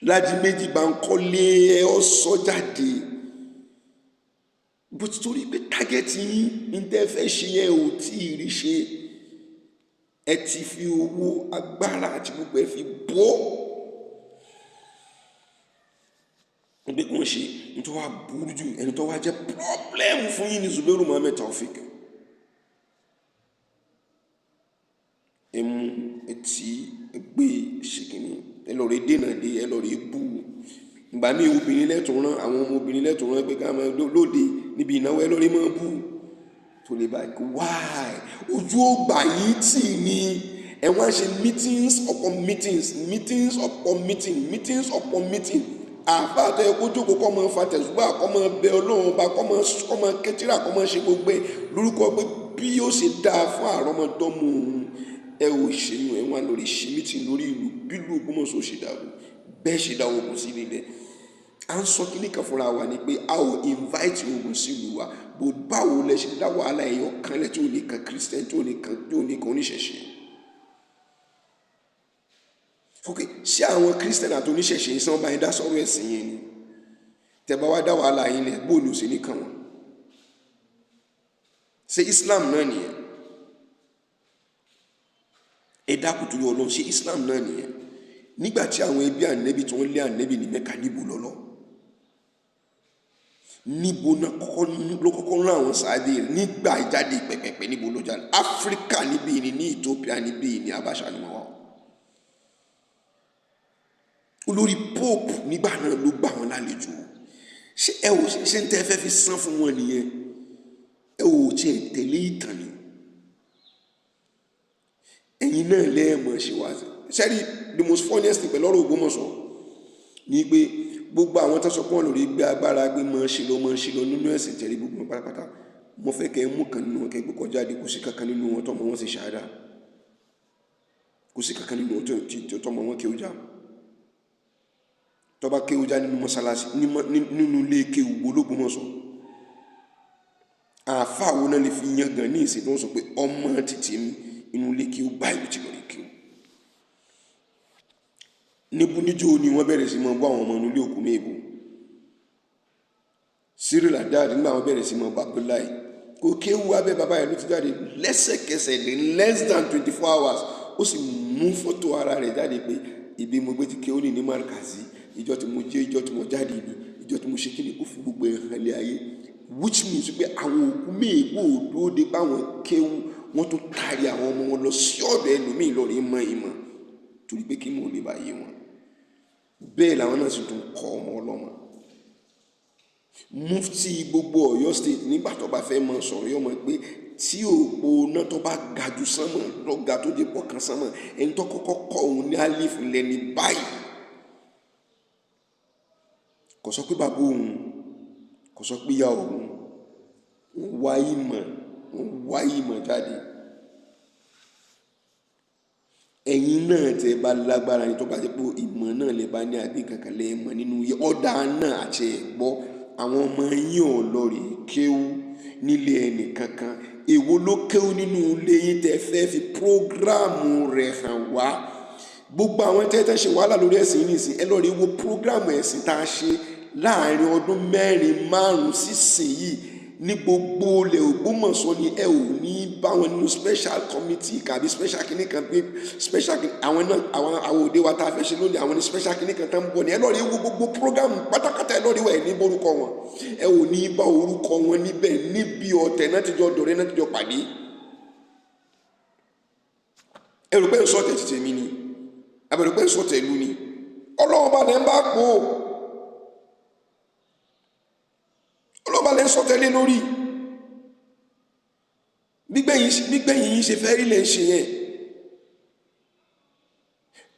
A: Láti méjì Bankole ẹ ọ sọ jáde. Bó ti torí pé tágẹ́tì yín ní tẹ́ fẹ́ ṣe yẹn ò tí ì rí ṣe. Ẹ ti fi owó agbára àti gbogbo ẹ fi bọ́. Bí kò ń ṣe nítorí wàá burú jù, ẹni tó wá jẹ́ pọ́blẹ́mù fún yín ní Zubairu Muhammed Taofeek. Ẹmu etí ẹgbẹ́ ṣìkìní ẹ lọ rí dènà dé, ẹ lọ rí bú. Ìgbà míì obìnrin lẹ́tọ̀ọ́ rán, àwọn ọmọ obìnrin lẹ́tọ̀ọ́ rán pé ká máa lóde níbi ìnáwó, ẹ lọ rí máa bú. Tó lè báyìí kó wáì ojú ògbà yìí tì ní ẹ wá ṣe meetings upon meetings, meetings upon meeting, meetings upon meeting. Àbá àtọ ẹkọ jókòó kọ́ mọ́ fa tẹ̀sùbá, kọ́ mọ́ bẹ Ọlọ́run ọba, kọ́ mọ́ kẹtìrà, kọ́ mọ́ ṣe gbogbo ẹ̀ lórúkọ pé bí yóò ṣe dáa fún àrọ́mọdọ́mọ òun. Ẹ ò ṣèyún ẹ wá lórí ṣe mítìn lórí ìlú bí ìlú Ògbómọ̀ṣọ́ ṣe dàrú bẹ́ẹ̀ ṣe dá ogun sí nílẹ̀. À ń sọ kíní kan fúnra wa ni pé a ò invite ogun sí ìlú wa, bó báwo lẹ ṣe dá wàhálà ẹ̀yọ́ kan lẹ́ tí ò ní kan Christian, tí ò ní kan oníṣẹ̀ṣe. Ok, ṣé àwọn Christian àti oníṣẹ̀ṣe yìí sàn bá yín dá sọ̀rọ̀ ẹ̀sìn yẹn ni? Tẹ́ bá wá dá wàhálà yín lẹ̀, bóòlù ò sí ní kàn wọ́n. Ṣé Islam náà nìyẹn? Ẹ dákun torí Ọlọ́run, ṣé Islam náà nìyẹn? Nígbà tí àwọn ẹbí Ànábì tí wọ́n lé Ànábì ní Mẹ́kà, níbo lọ́lọ́? Níbo náà ló kọ́kọ́ rán àwọn sáadé rẹ̀ nígbà ìjáde pẹ̀pẹ̀pẹ̀? Níbo ló jáde? Áfíríkà níbí ni, ní Ethiopia níbí ni, Abáṣà ni wọ́n wà. Olórí Pope nígbà náà ló gbà wọn lálejò. Ṣé ẹ ò ṣe ń tẹ́ fẹ́ fi san fún wọn nìyẹn? Ẹ ò tiẹ̀ tẹ̀lé ìtàn ni. Ẹ̀yin náà lẹ́ẹ̀mọ̀ ṣe wá sí. Ṣẹ́rí the most funniest thing pẹ̀lú ọ̀rọ̀ Ògbómọ̀ṣọ́ ni pé gbogbo àwọn tó sọ pé wọn lórí gbé agbára gbé mọ́ ṣe lọ nínú ẹ̀sìn tẹ̀lé gbogbo wọn pátápátá. Mo fẹ́ kẹ́ ẹ mú kan nínú wọn kẹ́ gbé kọjá dé, kò sí kankan nínú wọn tọ́mọ wọn ṣe ṣáádà. Kò sí kankan nínú wọn tí tọ́mọ wọn kéwú já. Tọ́ba kéwú já nínú mọ́sálásí, nínú ilé kéwú Ògbómọ̀ṣọ́. Àáfàá wo náà lè fi yan gan ní ìsìn tó ń sọ pé ọmọ títí mi inú ilé kéwú báyìí ló ti lọ rí kéwú. Níjó ni wọ́n bẹ̀rẹ̀ sí mọ́ bọ́ àwọn ọmọ inú ilé òkú méèbó. Cyril Adad nígbà wọ́n bẹ̀rẹ̀ sí mọ́ Abdullahi kò kéwú abẹ́ bàbá ẹ̀ ló ti jáde lẹ́sẹ̀kẹsẹ̀ ní less than 24 hours. Ó sì mú fọ́tò ara rẹ̀ jáde pé ibi mo gbé ti kéwú ní Markazi, ìjọ tí mo jẹ́, ìjọ tí mo jáde ní, ìjọ tí mo ṣe kí ni, ó fi gbogbo ẹ̀hàn lé ayé. Which means pé àwọn òkú méèbó dúró de pé àwọn kéwú, wọ́n tó tari àwọn ọmọ wọn lọ sí ọ̀dọ̀ ẹlòmíì lọ rí mọ́ ìmọ̀ torí pé kí mo lè bá yé wọn. Bẹ́ẹ̀ làwọn náà sì tún kọ́ ọmọ ọlọ́mọ. Mufti gbogbo Ọ̀yọ́ state nígbà tó bá fẹ́ mọ sọ̀rọ̀ yóò mọ̀ pé tí òpó náà tó bá ga jù sánmọ̀ lọ́ga tó dé pọ̀ kan sánmọ̀, ẹni tó kọ́kọ́ kọ́ òun ní alif lẹ́ni báyìí. Kò sọ pé bàbá òun, kò sọ pé ìyá òun, wọ́n wá ìmọ̀ jáde. Ẹ̀yin náà tẹ́ bá lágbára ní tó bá jẹ́ pé ìmọ̀ náà lè bá ní àbí kankan lè mọ̀ nínú ọ̀dà náà àti ẹ̀gbọ́ àwọn ọmọ yín ò lọ rí kéwú nílé ẹnì kankan. Èwo ló kéwú nínú ilé yín tẹ́ fẹ́ fi prógráàmù rẹ̀ hàn wá? Gbogbo àwọn tẹ́tẹ́ ṣe wàhálà lórí ẹ̀sìn yìí nìsín, ẹ lọ rí wo prógráàmù ẹ̀sìn tá a ṣe láàrin ọdún 4-5 sísìn yìí ní gbogbo ilẹ̀ Ògbómọ̀ṣọ́ ni ẹ ò ní bá wọn nínú special committee kàbí special kìnnì kan pé special àwọn náà àwọn òde wa tá a fẹ́ ṣe lónìí àwọn ní special kìnnì kan tá ń bọ̀ ní ẹ lọ́ọ́ rí wo gbogbo program pátákátá ẹ lọ́ọ́ rí wọ̀ ẹ̀ ní borúkọ wọn, ẹ ò ní bá orúkọ wọn níbẹ̀ níbi ọ̀tẹ̀ náà ti jọ dọ̀rẹ́ náà ti jọ pàdé. ẹ rò pé ń sọ̀tẹ̀ tètè mi ni ẹ rò pé ń sọ̀tẹ̀ ìlú ni Ọlọ́run bá dẹ̀ ń bá pò ó. Ọlọ́ba lẹ́ ń sọ̀tẹ́lé lórí gbígbẹ̀yìn yìí ṣe fẹ́ rí lẹ́ ń ṣe yẹn.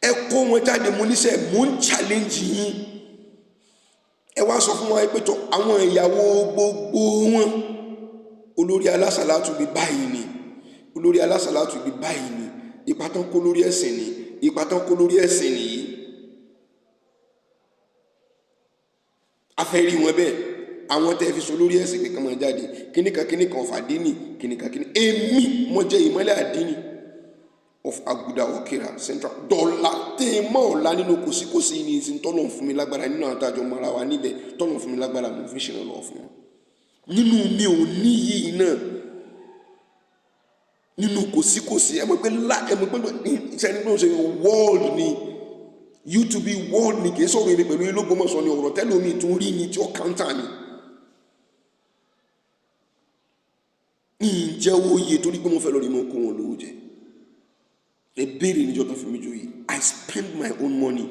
A: Ẹ kó wọn jáde, mo níṣẹ́ mò ń challenge yín. ẹ wá sọ fún wa pé tó àwọn ìyàwó gbogbo wọn olórí alásàlátù bí báyìí ni, olórí alásàlátù bí báyìí ni, ipa tán kó lórí ẹ̀sìn ni, ipa tán kó lórí ẹ̀sìn nìyí. afẹ́rí wọn bẹ́ẹ̀ àwọn tẹ́ fi so lórí ẹ̀sìn pé kán máa jáde kíníkan of àdínì kíníkan èmi mo jẹ́ ìmọ́lẹ̀ àdínì of Aguda Okira Central dọ́là tẹ́ mọ́ ọ̀la nínú kòsíkòsí ní ìsìn tọ́lọ̀ fún mi lágbára nínú àwọn àtàjọ mọ́ra wa níbẹ̀ tọ́lọ̀ fún mi lágbára mo fi ṣe lọ́wọ́ fún wọn nínú mi ò ní yìí náà nínú kòsíkòsí ẹ mọ̀ pé ìṣẹ́ni náà ṣe world ni YouTube world ni kìí sọ̀rọ̀ èmi pẹ̀lú Ológbòmọ̀ṣọ́ ni ọ̀rọ̀ tẹ́lẹ̀ omi tún rí ni tí ó káńtà ni ìjẹ́ owó iye torí pé mo fẹ́ lọ rí mọ́ kó wọn lówó jẹ ẹ béèrè níjọ́ tó fi mí joyè. I spend my own money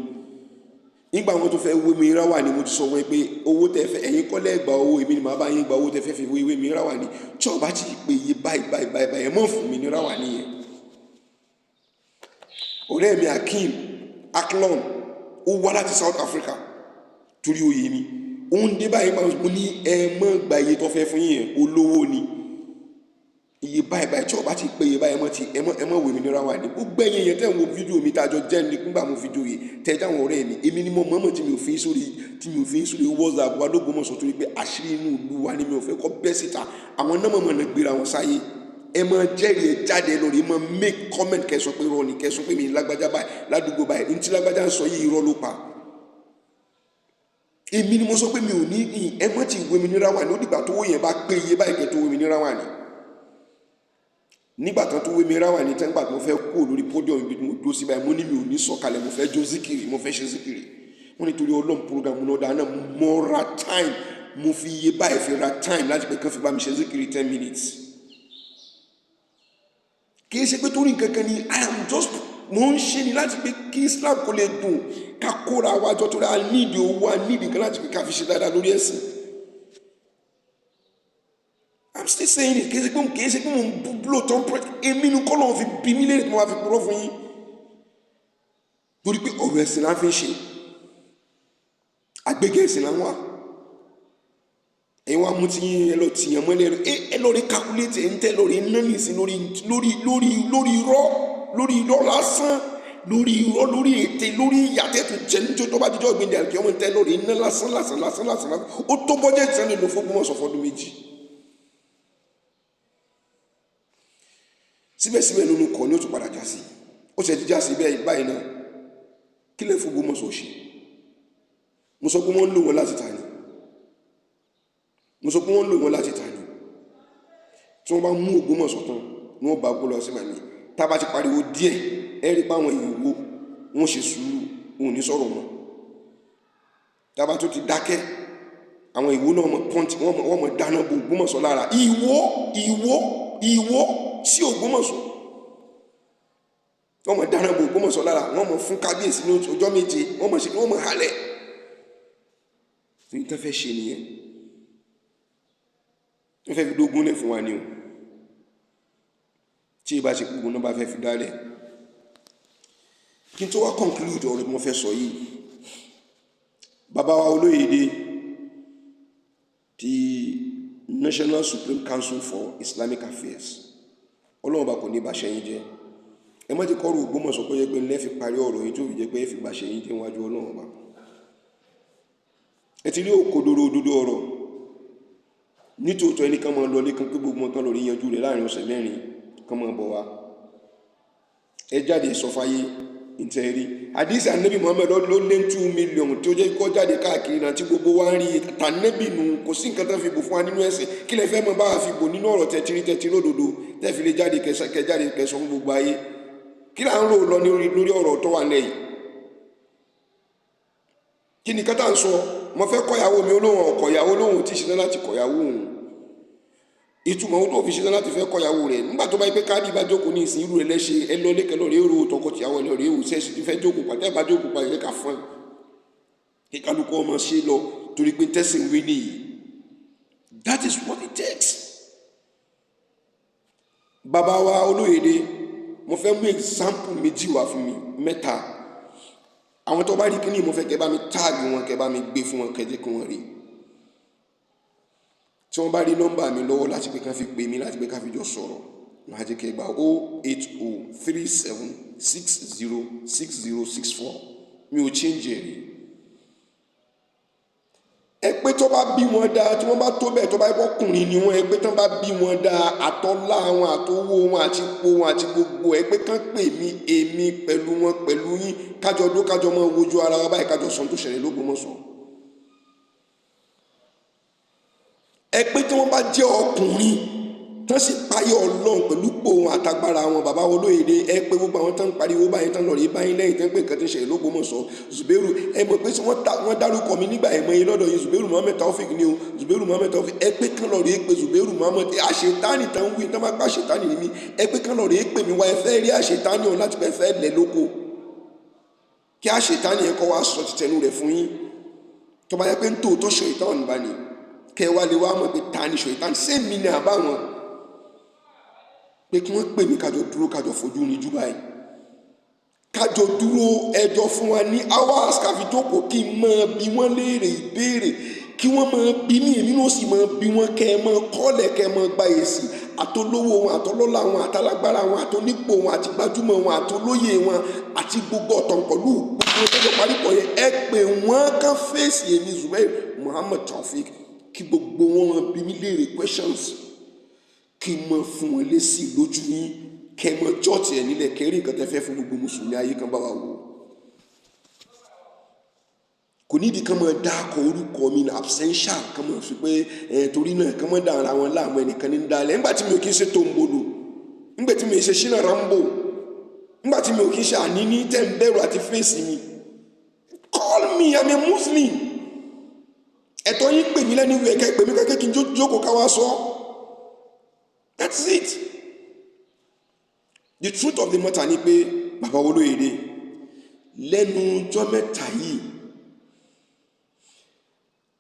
A: nígbà wọn tó fẹ́ wé mi ráwà ni mo ti sọ wọn pé owó tẹ́ fẹ́ ẹ̀yin kọ́lẹ́ gba owó èmi ni màá bá yín gba owó tẹ́ fẹ́ fi wé mi ráwà ni tí ọba ti pè yé báyìí ẹ mọ̀ fún mi ní ráwà nìyẹn. ọ̀rẹ́ mi Aklon ó wá láti South Africa torí oyè mi òun dé báyìí mo ní ẹ mọ̀ gba iye tó fẹ́ fún yín olówó ni iye báyìí tí ọba ti pè yé báyìí ẹ mọ̀ wé mi ní ráwà ni ó gbẹ̀yìn yẹn tẹ́ ń wo fídíò mi tájọ jẹ́ ní nígbà mo fi joyè tẹ́jà àwọn ọ̀rẹ́ mi èmi ni mo mọ̀ọ́mọ̀ tí mi ò fi sórí WhatsApp wa Ológbòmọ̀ṣọ́ torí pé àṣírí inú ìlú wa ni mi ò fẹ́ kọ́ bẹ́ síta àwọn náà mọ̀ náà gbéra wọn sáyé ẹ mọ jẹ́rìí ẹ jáde lórí ẹ mọ make comment kẹsọ pé irọ́ ni kẹsọ pé mi lágbájá báyìí ládùúgbò báyìí ntí lágbájá ń sọ yìí irọ́ ló pa èmi ni mo sọ pé mi ò ní ẹ mọ ti wé mi ní ráwà ní ó dìgbà tó wó yẹn bá pé iye báyìí kẹ tó wé mi ní ráwà ní nígbà tán tó wé mi ráwà ní tẹ́ńgbà tó mo fẹ́ kú lórí podium ibi tí mo dúró sí báyìí mo ní mi ò ní sọ̀kalẹ̀ mo fẹ́ jó zikiri mo fẹ́ ṣe zikiri wọ́n nítorí Ọlọ́run program náà dáná mo ra time mo fi iye báyìí fi ra time láti pé kán fi bá mi ṣe zikiri 10 minutes kìí ṣe pé torí nǹkan kan ni I am just mo ń ṣe ni láti pé kí Islam kò lè dùn ká kóra wa jọ torí a nídìí owó a nídìí kan láti pé ká fi ṣe dáadáa lórí ẹ̀sìn. I'm still saying it kìí ṣe pé mo ń blow tom press èmi ni kọ́ lóun fi bí mi léèrè tí mo wá fi purọ́ fún yín torí pé ọ̀rọ̀ ẹ̀sìn la fi ń ṣe àgbéga ẹ̀sìn la ń wà ẹ̀yin wa mú ti ẹ lọ tìyàn mọ́lẹ̀ ẹ lọ rí calculate ẹ̀ ń tẹ́ lọ rí nánì sí lórí irọ́ lásán lórí irọ́ lórí ète lórí ìyàtẹ̀ tó jẹ́ níjọ́ tó bá jíjọ́ ìgbìndì àti ọmọ tẹ́ lórí iná lásán ó tó bọ́jẹ́ ìtẹ́lẹ̀ lọ fún Ògbómọ̀ṣọ́ fọdún 2 síbẹ̀síbẹ̀ lónìí kọ́ ní ó tún padà já sí ó ṣe ti já sí báyìí náà kí lè fún Ògbómọ̀ṣọ́ ṣe mo sọ pé wọ́n ń lò wọ́n láti ta ni tí wọ́n bá mú Ògbómọ̀ṣọ́ tán ní wọ́n bá kó lọ sí màmí tá bá ti pariwo díẹ̀ ẹ rí pé àwọn ìwò wọ́n ṣe sùúrù wọn ò ní sọ̀rọ̀ mọ́ tá bá tó ti dákẹ́ àwọn ìwò náà mọ̀ pọ́ǹtì wọ́n mọ̀ dáná bo Ògbómọ̀ṣọ́ lára ìwò sí Ògbómọ̀ṣọ́ wọ́n mọ̀ dáná bo Ògbómọ̀ṣọ́ lára wọ́n mọ̀ fún kábíyèsí ní ọjọ́ 7 wọ́n mọ̀ halẹ̀ tó ń tẹ́ fẹ́ ṣe nìyẹn wọ́n fẹ́ fi dógún lẹ̀ fún wa ní o tí ìbá ṣe gbogbo náà bá fẹ́ fi dálẹ̀ kí n tó wá conclude ọ̀rọ̀ mo fẹ́ sọ yìí bàbá wa Olóyèdé ti National Supreme Council for Islamic Affairs Ọlọ́run bá kò ní bàṣẹ yín jẹ́ ẹ má ti kọ́rù Ògbómọ̀ṣọ́ pé pé lẹ́ fi parí ọ̀rọ̀ yìí tó fi jẹ́ pé ẹ fi bàṣẹ yín jẹ́ wájú Ọlọ́run bá ẹ ti rí òkodoro òdodo ọ̀rọ̀ nítòótọ́ ẹni kan máa lọ lẹ́kan pé gbogbo nǹkan lórí yanjú rẹ̀ láàrin ọ̀sẹ̀ 4 kan máa bọ̀ wá ẹ jáde sọ fáyé ìtẹ̀rí àdìsí ànábì Muhammad ló lé 2 million tí ó jẹ́ kó jáde káàkiri náà tí gbogbo wa ń rí tànábì nù kò sí nǹkan tó fi bò fún wa nínú ẹ̀sìn kí lẹ fẹ́ mọ bá wa fi bò nínú ọ̀rọ̀ tẹ̀tí lódodo tẹ́ fi lè jáde kẹjáde kẹsọ fún gbogbo ayé kí là ń rò lọ lórí ọ̀rọ̀ tó wà lẹ́yìn kí ni kátà ń sọ mo fẹ́ kọ́yàwó mi olóhùn ọ̀kọ̀yàwó lóhùn tí ṣetán láti kọ̀yàwó òun ìtumọ̀ ohun tó fi ṣetán láti fẹ́ kọ́yàwó rẹ̀ nígbà tó bá yẹ pé káàdì bá jókòó ní ìsìn irú rẹ̀ lẹ́ṣẹ̀ ẹ lọ lẹ́kẹ̀ lọ́rẹ́ èrò tọkọtìyàwó ẹ lọ́rẹ́ èrò sẹ́ẹ̀sì tí fẹ́ jókòó pàtẹ́ bá jókòó pa ìrẹ́ka fún ẹ kálukú ọmọ ṣe lọ torí pé tẹ́sìn wé nìyí that is what it takes. bàbá wa Olóyèdé mo fẹ́ mú example méjì wá fún mi mẹ́ta àwọn tó bá rí kíní mo fẹ́ kẹ́ bá mi táàgì wọn, kẹ́ bá mi gbé fún wọn, kẹ́ jẹ́ kí wọ́n rí. tí wọ́n bá rí nọ́mbà mi lọ́wọ́ láti pé kán fi pè mí, láti pé ká fi jọ sọ̀rọ̀, máa jẹ́ kẹ́ gba 08037606064. mi ò change ẹ̀ rí. ẹ pé tó bá bí wọn dáa, tí wọ́n bá tó bẹ́ẹ̀, tó bá ọkùnrin ni wọ́n, ẹ pé tán bá bí wọn dáa, àtọ́lá wọn àtowó wọn àti ipò wọn àti gbogbo ẹ pé kán pè mí, èmi pẹ̀lú wọn pẹ̀lú yín, kájọ dó kájọ mọ́ wojú ara wa báyìí, kájọ sọ tó ṣẹlẹ̀ l'Ógbómọ̀ṣọ́. ẹ pé tí wọ́n bá jẹ́ ọkùnrin tán sì páyọ̀ Ọlọ́run pẹ̀lú pò wọn àtagbára wọn, bàbá Olóyèdè, ẹ pé gbogbo àwọn tán ń pariwo báyìí, tán lọ rí báyìí lẹ́yìn tán pé nǹkan tí ń ṣẹlẹ̀ l'Ógbómọ̀ṣọ́. Zubairu, ẹ mọ̀ pé wọ́n dárúkọ mi nígbà ẹ̀mọ́ yìí lọ́dọ̀ yìí, Zubairu Muhammed Taofik ni o, Zubairu Muhammed Taofik. ẹ pé kán lọ rí pé Zubairu Muhammed àṣetánì tán wí, tán máa pa àṣetánì ní mi, ẹ pé kán lọ rí pé mi wá, ẹ fẹ́ rí àṣetánì ọ̀hún láti pẹ́ fẹ́ lẹ̀ lóko, kí àṣetánì ẹ kọ́ wá sọ tìtẹnu rẹ̀ fún yín. tó bá yẹ pé ń tòótọ́ ṣòyítàn bá ní, kẹ́ wá lè wá mọ̀ pé ta ni ṣòyítàn, sẹ́mi ni àbáwọn, pé kí wọ́n pè mí kájọ dúró, kájọ fojú ní jù báyìí, kájọ dúró ẹjọ́ fún wa ní hours, káfi jókòó, kí n máa bi wọ́n léèrè ìbéèrè, kí wọ́n máa bí mí, èmi náà sì máa bí wọ́n, kẹ́ ẹ máa kọ́lẹ̀, kẹ́ ẹ máa gba èsì, àtolówó wọn, àtọlọ́lá wọn, àtalágbára wọn, àtonípò wọn, àti gbajúmọ̀ wọn, àtolóyè wọn, àti gbogbo ọ̀tọ̀nkọ̀lú gbogbo ọjọ́ parípọ̀ yẹn, ẹ pè wọ́n kán fèsì èmi Zubairu Muhammed Taofik, kí gbogbo wọn máa bí mí léèrè questions, kí n mọ fún wọn lésì lójú yín, kẹ́ mọ jọ́ọ̀tì ẹ̀ nílẹ̀, kẹ́rí nǹkan tẹ́ fẹ́ fún gbogbo mùsùlùmí ayé kan bá wa wò. kò nídìí kán mọ dáàkọ orúkọ mi ní absentia, kán mọ fi pé torí náà kán mọ dára wọn láàmú ẹnìkan ní dalẹ̀, nígbà tí mi ò kí ń ṣe Tombolo, nígbà tí mi ò ṣe Shina Rambo, nígbà tí mi ò kí ń ṣe àníní tẹ́ ń bẹ̀rù àti fèsì mi. Call me, I'm a Muslim. ẹ̀tọ́ yín pè mí lẹ́nu ìwé ẹ̀ka ìpè mí kẹ́kẹ́ kí n jókòó ká wá sọ. That's it. The truth of the matter ni pé bàbá Olóyèdè lẹ́nu ọjọ́ mẹ́ta yìí,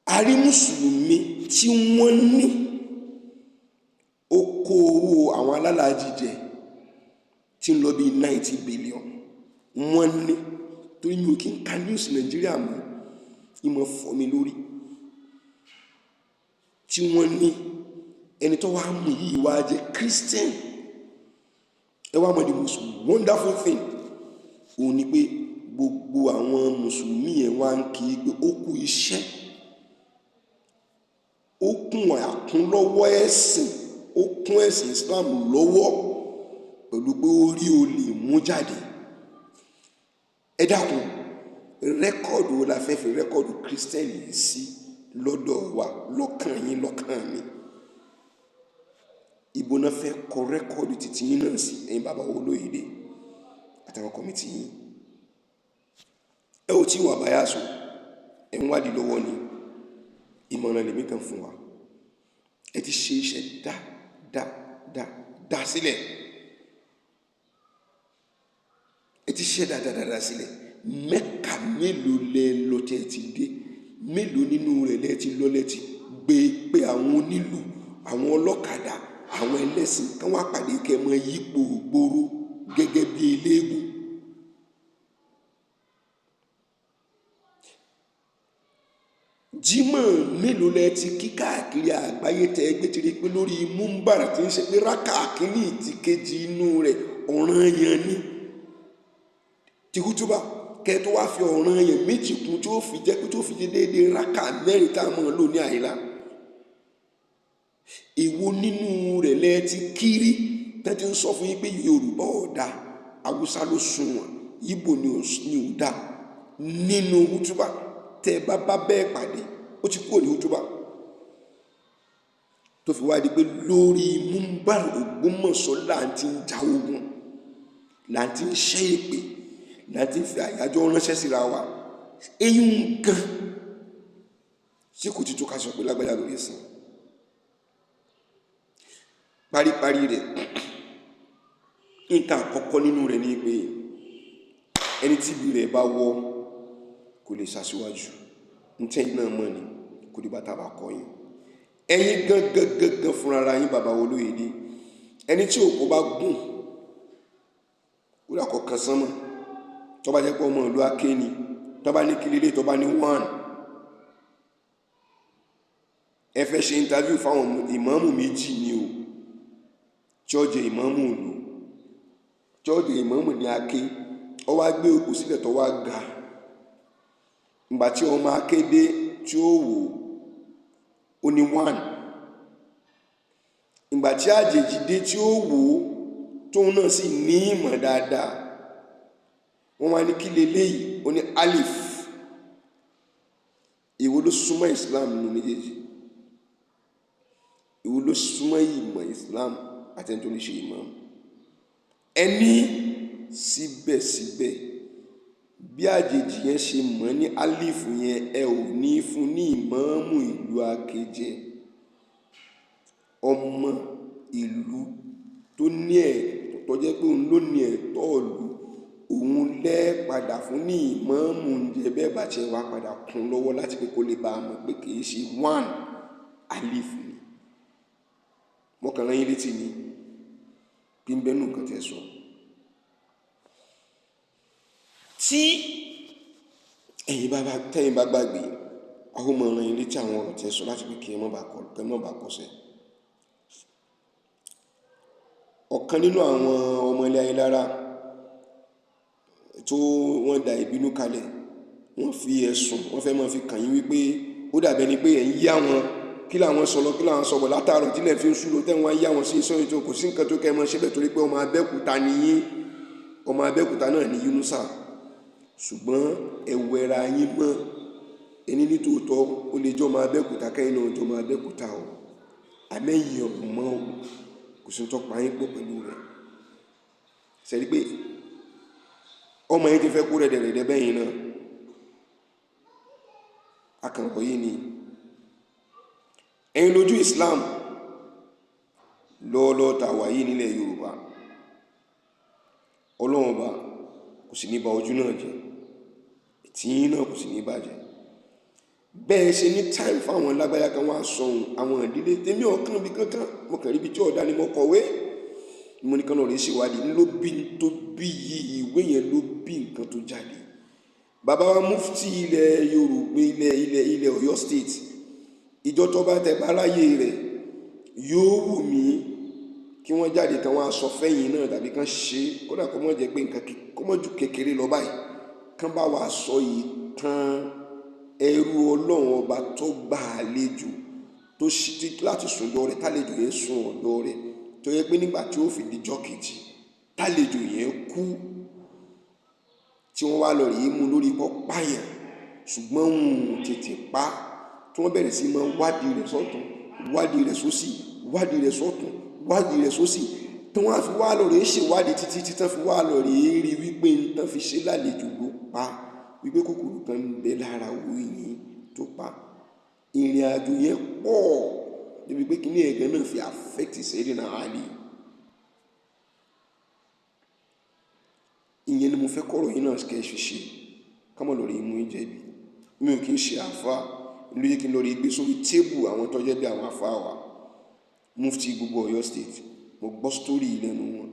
A: a rí mùsùlùmí tí wọ́n ní oko owó àwọn alálàájì jẹ tí ń lọ bí 90 billion. wọ́n ní, torí mi ò kí ń ka news Nàìjíríà mọ́, ìmọ̀ fọ́ mi lórí, tí wọ́n ní ẹni tó wá mú yìí wá jẹ́ Christian. ẹ wá mọ̀ the most wonderful thing òun ni pé gbogbo àwọn mùsùlùmí yẹn wá ń kí pé ó kú iṣẹ́, ó kún àkúnlọ́wọ́ ẹ̀sìn, ó kún ẹ̀sìn Islam lọ́wọ́ pẹ̀lú pé ó rí olè mú jáde. ẹ dákun, rẹ́kọ̀dù wo la fẹ́ fi rẹ́kọ̀dù Christian yìí sí lọ́dọ̀ wa, lọ́kàn yín, lọ́kàn mi? ibo náà fẹ́ kọ rẹ́kọ̀dù títí yín náà sí, ẹ̀yin bàbá Olóyèdè àtàwọn kọ́mítì yín? ẹ ò tí wà báyà sùn, ẹ ń wádìí lọ́wọ́ ni. ìmọ̀ràn lèmi kan fún wa, ẹ ti ṣe iṣẹ́ dá sílẹ̀, ẹ ti ṣe dáadáa sílẹ̀. Mẹ́kà mélòó lẹ lọ tí ẹ ti dé, mélòó nínú rẹ̀ lẹ ti lọ, lẹ ti gbé pé àwọn onílù, àwọn ọlọ́kadà, àwọn ẹlẹ́sìn kan wá pàdé kẹmọ yípo gbòòrò gẹ́gẹ́ bí eléégún. Jímọ̀ mélòó lẹ ti kí káàkiri àgbáyé tẹ ẹgbẹ́ ti rí pé lórí múmbàrà tí ń ṣe pé rákà kínní ti kejì inú rẹ̀ ọ̀ranyàn ni, ti hútúbà kẹ tó wá fi ọ̀ranyàn méjì kún tí ó fi jẹ́ pé tí ó fi jẹ́ déédéé rákà mẹ́rin tá a mọ̀ lò ní àyílá. èwo nínú rẹ̀ lẹ ti kiri tẹ́ ti ń sọ fún yín pé Yorùbá ọ̀dà, Haúsá ló sunwọ̀n, Ìgbò ni ò dá nínú hútúbà? tẹ́ bá bẹ́ẹ̀ pàdé, ó ti kúrò ní hútúbà tó fi wá di pé lórí múmbàrà Ògbómọ̀ṣọ́ láti ń já ogun, láti ń ṣẹ́ èpè, láti ń fi àyájọ́ ránṣẹ́ síra wa. eyín gan tí kò ti tó ká sọ pé lágbájá lórí ẹ̀sìn. paríparí rẹ̀, nǹkan àkọ́kọ́ nínú rẹ̀ ni pé ẹni tí ibi rẹ̀ bá wọ́ kò lè ṣàṣíwájú. ntẹ́yìn náà mọ̀ ni, kò dìgbà tá a bá kọ́ yín. ẹ̀yin gangan fúnra yín bàbá Olóyèdè, ẹni tí òkú bá gùn ó dà kọ̀ọ̀kan sánmọ̀, tó bá jẹ́ pé ọmọ ìlú akéènì tó bá ní kílélé tó bá ní 1 ẹ fẹ́ ṣe interview fáwọn ìmáàmù méjì ni o chọ́ọ̀jì ìmáàmù ìlú chọ́ọ̀jì ìmáàmù ní aké ó wá gbé òkú sílẹ̀ tó wá ga ìgbà tí ọmọ akéde tí ó wò ó ní 1 ìgbà tí àjèjì dé tí ó wò ó tóun náà sì ní ìmọ̀ dáadáa wọ́n wá ní kí leléyìí ó ní alif. Èwo ló súnmọ́ Islam nínú méjèèjì? Èwo ló súnmọ́ ìmọ̀ Islam àti ẹni tó ní ṣe ìmọ̀? Ẹni síbẹ̀síbẹ̀ bí àjèjì yẹn ṣe mọ̀ ní alif yẹn ẹ ò ní fún ní ìmáàmù ìlú Akéjẹ. Ọmọ ìlú tó ní tó jẹ́ pé òun ló ní ẹ̀tọ́ ìlú òun lẹ́ padà fún ní ìmáàmù oúnjẹ bẹ́ẹ̀ bá tiẹ̀ wá padà kún lọ́wọ́ láti pé kó lè bá a mọ̀ pé kì í ṣe 1 alif ni. Mọ́kànlá yín létí ni bí ń bẹ́nu nǹkan tẹ́ sọ. Tí tẹ́yìn bá gbàgbé àwọn ọmọ ọ̀ràn yín létí àwọn ọ̀rọ̀ tẹ́ sọ láti pé kí ẹ má bàa kọsẹ̀. Ọ̀kan nínú àwọn ọmọ ilé Ayélára tó wọ́n da ìbínú kalẹ̀ wọ́n fi ẹ̀sùn wọ́n fẹ́ máa fi kàn yín wípé ó dàbẹ́ ni pé ẹ̀ ń yí àwọn kí làwọn sọ lọ kí làwọn sọ bọ̀ látàárọ̀ tílẹ̀ fi ń sú lọ tẹ́wọ́n á yí àwọn sí sọ́yìn tó kò sí nǹkan tó kẹ́ ẹ mọ́ ṣe bẹ́ẹ̀ torí pé ọmọ Abẹ́òkúta ni yín ọmọ Abẹ́òkúta náà ní Yunusa ṣùgbọ́n ẹ̀wẹ̀ra yín mọ́ ẹni ní tòótọ́ ó lè jọ ọmọ Abẹ́òkúta kẹ́yìn náà jọ ọmọ Abẹ́òkúta o àmẹ́yìn ọ̀mọ́ o kò sí tó pa yín pọ̀ pẹ̀lú rẹ̀ sẹ́ni pé ọmọ yín ti fẹ́ kú rẹ̀dẹ̀rẹ̀dẹ̀ bẹ́yìn náà akànkọ̀ yìí ni ẹ̀yin lójú Islam lọ́ọ̀lọ́ ta wà yìí nílẹ̀ Yorùbá Ọlọ́run Ọba kò sì ní ba ojú náà jẹ́ tí yín náà kò sì ní bàjẹ́ bẹ́ẹ̀ ṣe ní time fáwọn lágbáyà kan wá sọ̀hún àwọn ìdílé tèmi ọ̀kan bí kankan mo kàn rí ibi tí ọ̀dà ni mo kọ̀wé mo ní kan náà rí ṣèwádìí ló bí tó bí yìí ìwé yẹn ló bí nǹkan tó jáde. Bàbá wa mufti ilẹ̀ Yorùbá ilẹ̀ Ọ̀yọ́ state ìjọ tó bá tẹ báráyé rẹ̀ yóò wù mí kí wọ́n jáde kan wọ́n aṣọ fẹ́yìn náà tàbí kan ṣe kódà kó mọ̀ jẹ́ pé nǹkan kó mọ̀ ju kékeré lọ báyìí kán bá wa sọ yìí tán ẹrú Ọlọ́run ọba tó gbà àlejò tó ṣí láti sùn ọ̀dọ̀ rẹ̀ tálejò yẹn sùn ọ̀dọ̀ rẹ̀ tó yẹ pé nígbà tí ó fi dijọ́ kejì tálejò yẹn kú tí wọ́n wá lọ rí mú lórí pọ́ pààyàn ṣùgbọ́n òun tètè pa tí wọ́n bẹ̀rẹ̀ sí máa wádìí rẹ̀ sọ́tún wádìí rẹ̀ sósì wádìí rẹ̀ sọ́tún wádìí rẹ̀ sósì tí wọ́n á fi wá lọ rí ṣèwádìí títí tí tán fi wá lọ rí rí wípé tán fi ṣe lálejò ló pa wípé kòkòrò kan ń bẹ lára oyin tó pa ìrìn àjò yẹn pọ̀ débi pé kíní ẹ̀gán náà fi affect Sayyidina Ali. Ìyẹn ni mo fẹ́ kọ́rọ̀ yìí náà kẹ́ ṣe ṣe kámọ̀ lórí imú ìjẹ̀bi mi ò kí ń ṣe àfa ìlú yìí kí n lórí gbé sórí tébù àwọn tó jẹ́ bí àwọn àfa wa mufti gbogbo Ọ̀yọ́ state mo gbọ́ sítórì lẹ́nu wọn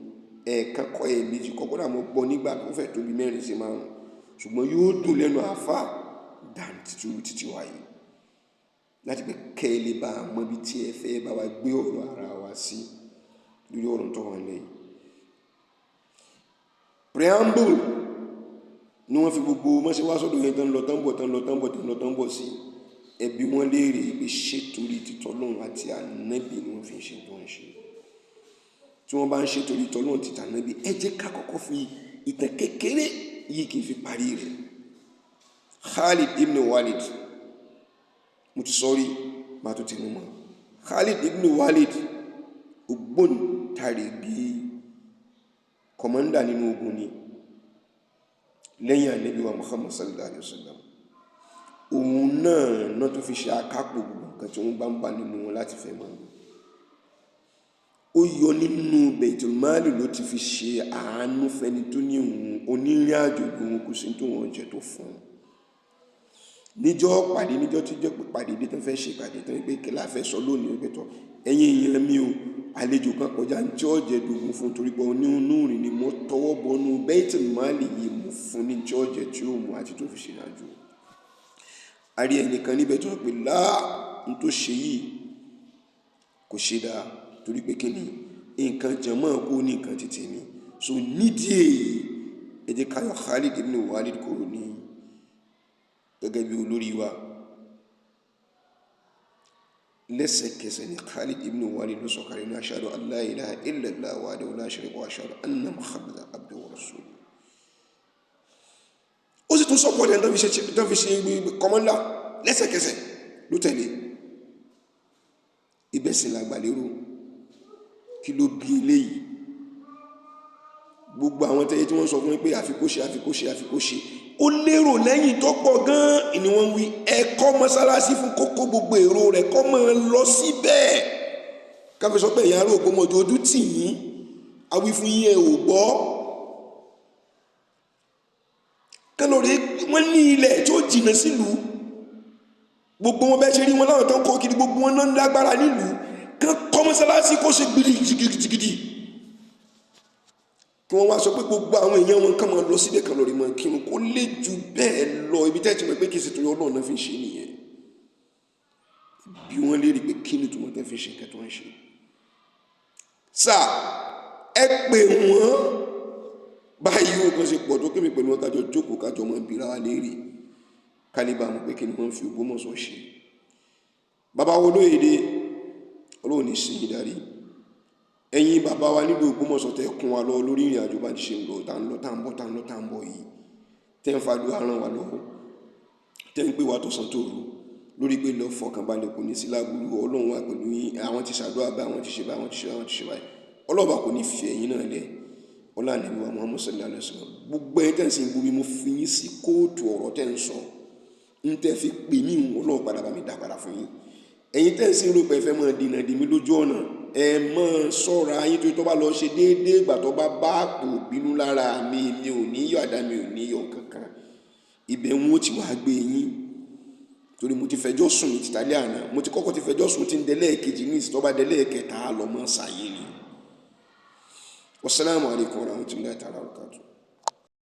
A: ẹ̀ẹ̀kan kọ́ méjì kọ́ kódà mo gbọ́ nígbà tó fẹ́ tóbi 4 sí 5 ṣùgbọ́n yóò dùn lẹ́nu àfa dàn títí wáyé láti pé kẹ́ ẹ lè bá a mọ ibi tí ẹ fẹ́ bá wa gbé ọ̀rọ̀ ara wa sí lórí ọ̀rọ̀ tó wà lẹ́yìn. Preamble ni wọ́n fi gbogbo mọ́ṣẹ́ wá sọ́dọ̀ yẹn tán bọ̀ sí ẹbí wọn léèrè pé ṣé torí títọ́ lọ́run àti ànábì ni wọ́n fi ń ṣe tó ń ṣe. Tí wọ́n bá ń ṣe torí títọ́ lọ́run àti ànábì ẹ jẹ́ ká kọ́kọ́ fi ìtàn kékeré yìí kì í fi parí rẹ̀. Khalid ibn Walid mo ti sọ́rí máa tó tẹnu mọ́. Khalid ibn Walid ògbóǹtarìgì kọmọ́ndà nínú ogun ni lẹ́yìn ànábì wa Muhammad sallallahu alaihi wasallam. Òun náà tó fi ṣe akápò gbogbo nǹkan tí wọ́n bá ń bá nínú wọn láti fẹ́ mọ́. Ó yọ nínú Baitul Mali ló ti fi ṣe àánú fẹ́ni tó ní òun onírìn àjò òun kò sí tó wọ́n jẹ tó fún un. Níjọ́ tí jẹ́ pé pàdé dé tán fẹ́ ṣe pàdé tán pé kí la fẹ́ sọ lónìí pé tọ́ ẹ̀yin èèyàn mi o àlejò kan kọjá ń tí ọ̀jẹ̀ dùnkún fún torí pé onírìn ni mo tọwọ́ bọnú Baitul Mali yìí mo fún ní tí ó jẹ tí ó mú àti tó fi ṣe ìrìnàjò. A rí ẹnìkan níbẹ̀ tó pé n tó ṣe yìí kò ṣe dáa torí pé kíni nǹkan jẹmọ́ kó ní nǹkan títí ni. So nídìí èyí ẹ jẹ́ ká yọ Khalid ibn Walid kúrò ní gẹ́gẹ́ bí olórí wa. Lẹ́sẹ̀kẹsẹ̀ ni Khalid ibn Walid ló sọ̀kalẹ̀ ní ashhadu an la ilaha illallah wahdahu la sharika lahu wa ashhadu anna Muhammadan abduhu wa rasuluhu. Ó sì tún sọ́pọ̀ ẹ̀ tán fi ṣe kọmọ́ndà lẹ́sẹ̀kẹsẹ̀ ló tẹ̀lé. Ibẹ̀ sì làgbàlérò kí ló bí eléyìí. Gbogbo àwọn tẹ́yẹ tí wọ́n sọ fún pé àfikóṣe ó lérò lẹ́yìn tó pọ̀ gan-an ni wọ́n wí ẹ̀kọ́ mọ́sálásí fún kókó gbogbo èrò rẹ̀ kọ́ mọ́ lọ síbẹ̀. Káfí sọ pé ìyàrá Ògbómọ̀jọ ojú tì yín awí fún yín ẹ ò gbọ́. Kálọ̀rẹ́ wọ́n ní ilẹ̀ tó jìnnà sílùú, gbogbo wọn bẹ́ẹ̀ ṣe rí wọn láwọn tó ń kó kiri, gbogbo wọn náà ń lágbára nílùú kán kọ́ mọ́sálásí kó ṣe gbìlì jìgìjìgìdì kí wọ́n wá sọ pé gbogbo àwọn èèyàn wọn kàn máa lọ síbẹ̀ kan lórí mọ́ kírun kó lè ju bẹ́ẹ̀ lọ. Ibi tẹ́ ti mọ̀ pé kì í ṣe torí Ọlọ́run náà fi ń ṣe nìyẹn. Bí wọ́n lè rí pé kí ni tó mọ̀ tẹ́ fi ṣe nǹkan tó ń ṣe. Sáà ẹ pè wọ́n báyìí ó kàn ṣe pọ̀ tó kémi pẹ̀lú wọn kájọ jókòó kájọ mọ́ bíra wa léèrè kálíbà mọ̀ pé kí ni wọ́n fi Ògbómọ̀ṣọ́ ṣe. Bàbá wo lóyèdè Ọlọ́run ní sí ìdarí. Ẹ̀yin bàbá wa nílùú Ògbómọ̀ṣọ́ tẹ́ kún wa lọ lórí ìrìn àjò bá ti ṣe ń lọ tá ń bọ̀ yìí tẹ́ ń fàdúrà ràn wá lọ́wọ́ tẹ́ ń pè wá tọ̀sán tòru lórí pé lọ fọkànbalẹ̀ kò ní sí láburú. Ọlọ́run wà pẹ̀lú yín. Àwọn ti ṣàdúrà bá àwọn ti ṣe báyìí Ọlọ́run kò ní fi ẹ̀yin náà lẹ̀. Ọlá Ànábì wa Muhammad sallallahu alaihi wasallam. Gbogbo ẹ̀yin tẹ́ ń sin gbogbo mo fi yín sí kóòtù ọ̀rọ̀ tẹ́ ń sọ ń tẹ́ fi pè mí Ọlọ́run padà bá mi dá padà fún yín. Ẹ̀yin tẹ́ ń sin rò pé ẹ fẹ́ máa dènà dì mí lójú ọ̀nà ẹ mọ́ sọ́ra yín tó bá lọ ṣe déédéé ìgbà tó bá àpò bínú lára mi ò ní yọ àdá mi ò ní yọ kankan. Ibẹ̀ wọn ó ti wá gbé yín torí mo ti fẹjọ́ sùn ní tìtàlẹ́ àná. Mo ti kọ́kọ́ ti fẹjọ́ sùn tí ń dẹ́lẹ́ kejì ní ìsìn tó bá dẹ́lẹ́ kẹta lọ mọ́ ṣàyè ni. Wassalamu alaikum warahmatullahi ta'ala wabarakatuh.